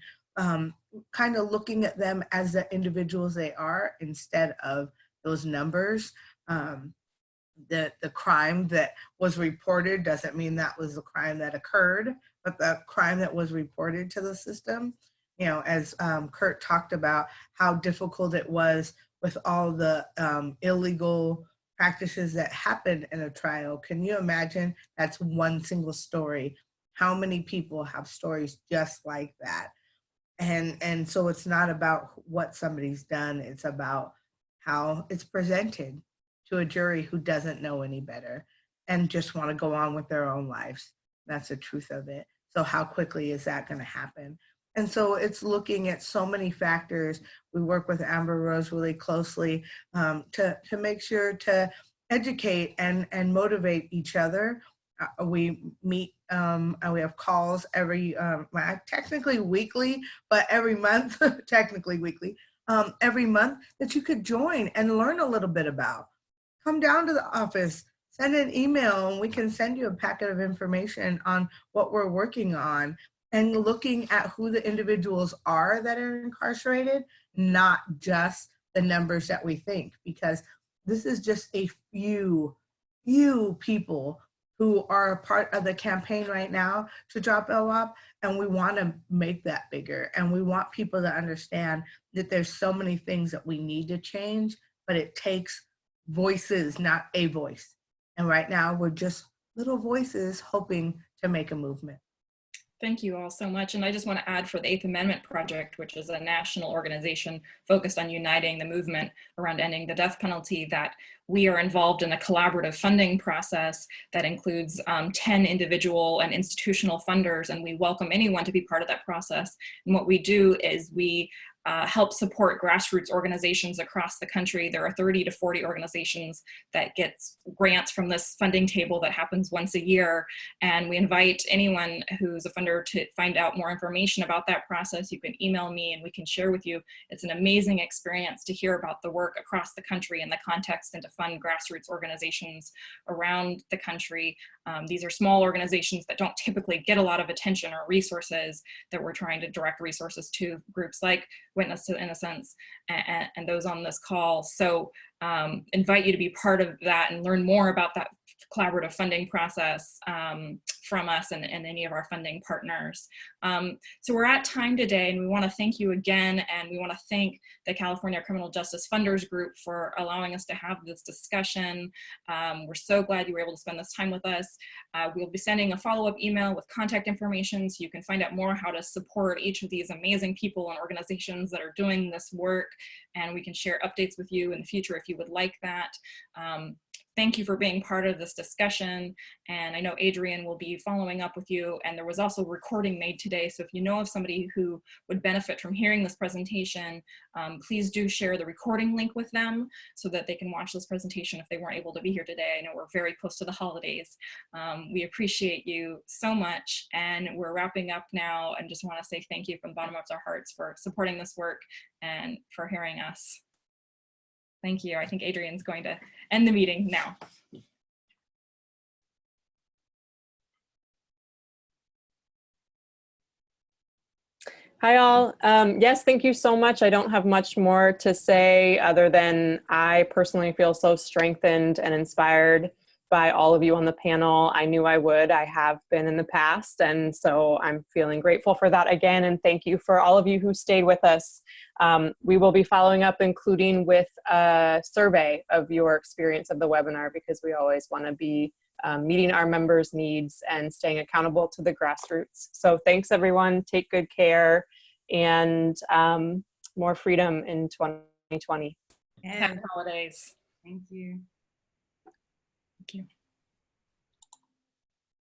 kind of looking at them as the individuals they are instead of those numbers. The crime that was reported doesn't mean that was the crime that occurred, but the crime that was reported to the system. As Kirk talked about how difficult it was with all the illegal practices that happened in a trial. Can you imagine? That's one single story. How many people have stories just like that? And so it's not about what somebody's done, it's about how it's presented to a jury who doesn't know any better and just want to go on with their own lives. That's the truth of it. So how quickly is that going to happen? And so it's looking at so many factors. We work with Amber Rose really closely to make sure to educate and motivate each other. We meet and we have calls every, technically weekly, but every month, technically weekly, every month that you could join and learn a little bit about. Come down to the office, send an email, and we can send you a packet of information on what we're working on, and looking at who the individuals are that are incarcerated, not just the numbers that we think, because this is just a few people who are a part of the campaign right now to drop LWOP, and we want to make that bigger. And we want people to understand that there's so many things that we need to change, but it takes voices, not a voice. And right now we're just little voices hoping to make a movement. Thank you all so much. And I just want to add, for the 8th Amendment Project, which is a national organization focused on uniting the movement around ending the death penalty, that we are involved in a collaborative funding process that includes 10 individual and institutional funders, and we welcome anyone to be part of that process. And what we do is we help support grassroots organizations across the country. There are 30 to 40 organizations that get grants from this funding table that happens once a year. And we invite anyone who's a funder to find out more information about that process. You can email me and we can share with you. It's an amazing experience to hear about the work across the country and the context, and to fund grassroots organizations around the country. These are small organizations that don't typically get a lot of attention or resources, that we're trying to direct resources to, groups like Witness to Innocence and those on this call. So invite you to be part of that and learn more about that collaborative funding process from us and any of our funding partners. So we're at time today, and we want to thank you again, and we want to thank the California Criminal Justice Funders Group for allowing us to have this discussion. We're so glad you were able to spend this time with us. We'll be sending a follow-up email with contact information so you can find out more how to support each of these amazing people and organizations that are doing this work, and we can share updates with you in the future if you would like that. Thank you for being part of this discussion. And I know Adrian will be following up with you. And there was also a recording made today. So if you know of somebody who would benefit from hearing this presentation, please do share the recording link with them so that they can watch this presentation if they weren't able to be here today. I know we're very close to the holidays. We appreciate you so much. And we're wrapping up now, and just want to say thank you from the bottom of our hearts for supporting this work and for hearing us. Thank you. I think Adrian's going to end the meeting now. Hi all. Yes, thank you so much. I don't have much more to say other than I personally feel so strengthened and inspired by all of you on the panel. I knew I would. I have been in the past, and so I'm feeling grateful for that again. And thank you for all of you who stayed with us. We will be following up, including with a survey of your experience of the webinar, because we always want to be meeting our members' needs and staying accountable to the grassroots. So thanks everyone, take good care, and more freedom in 2020. Happy holidays. Thank you. Thank you.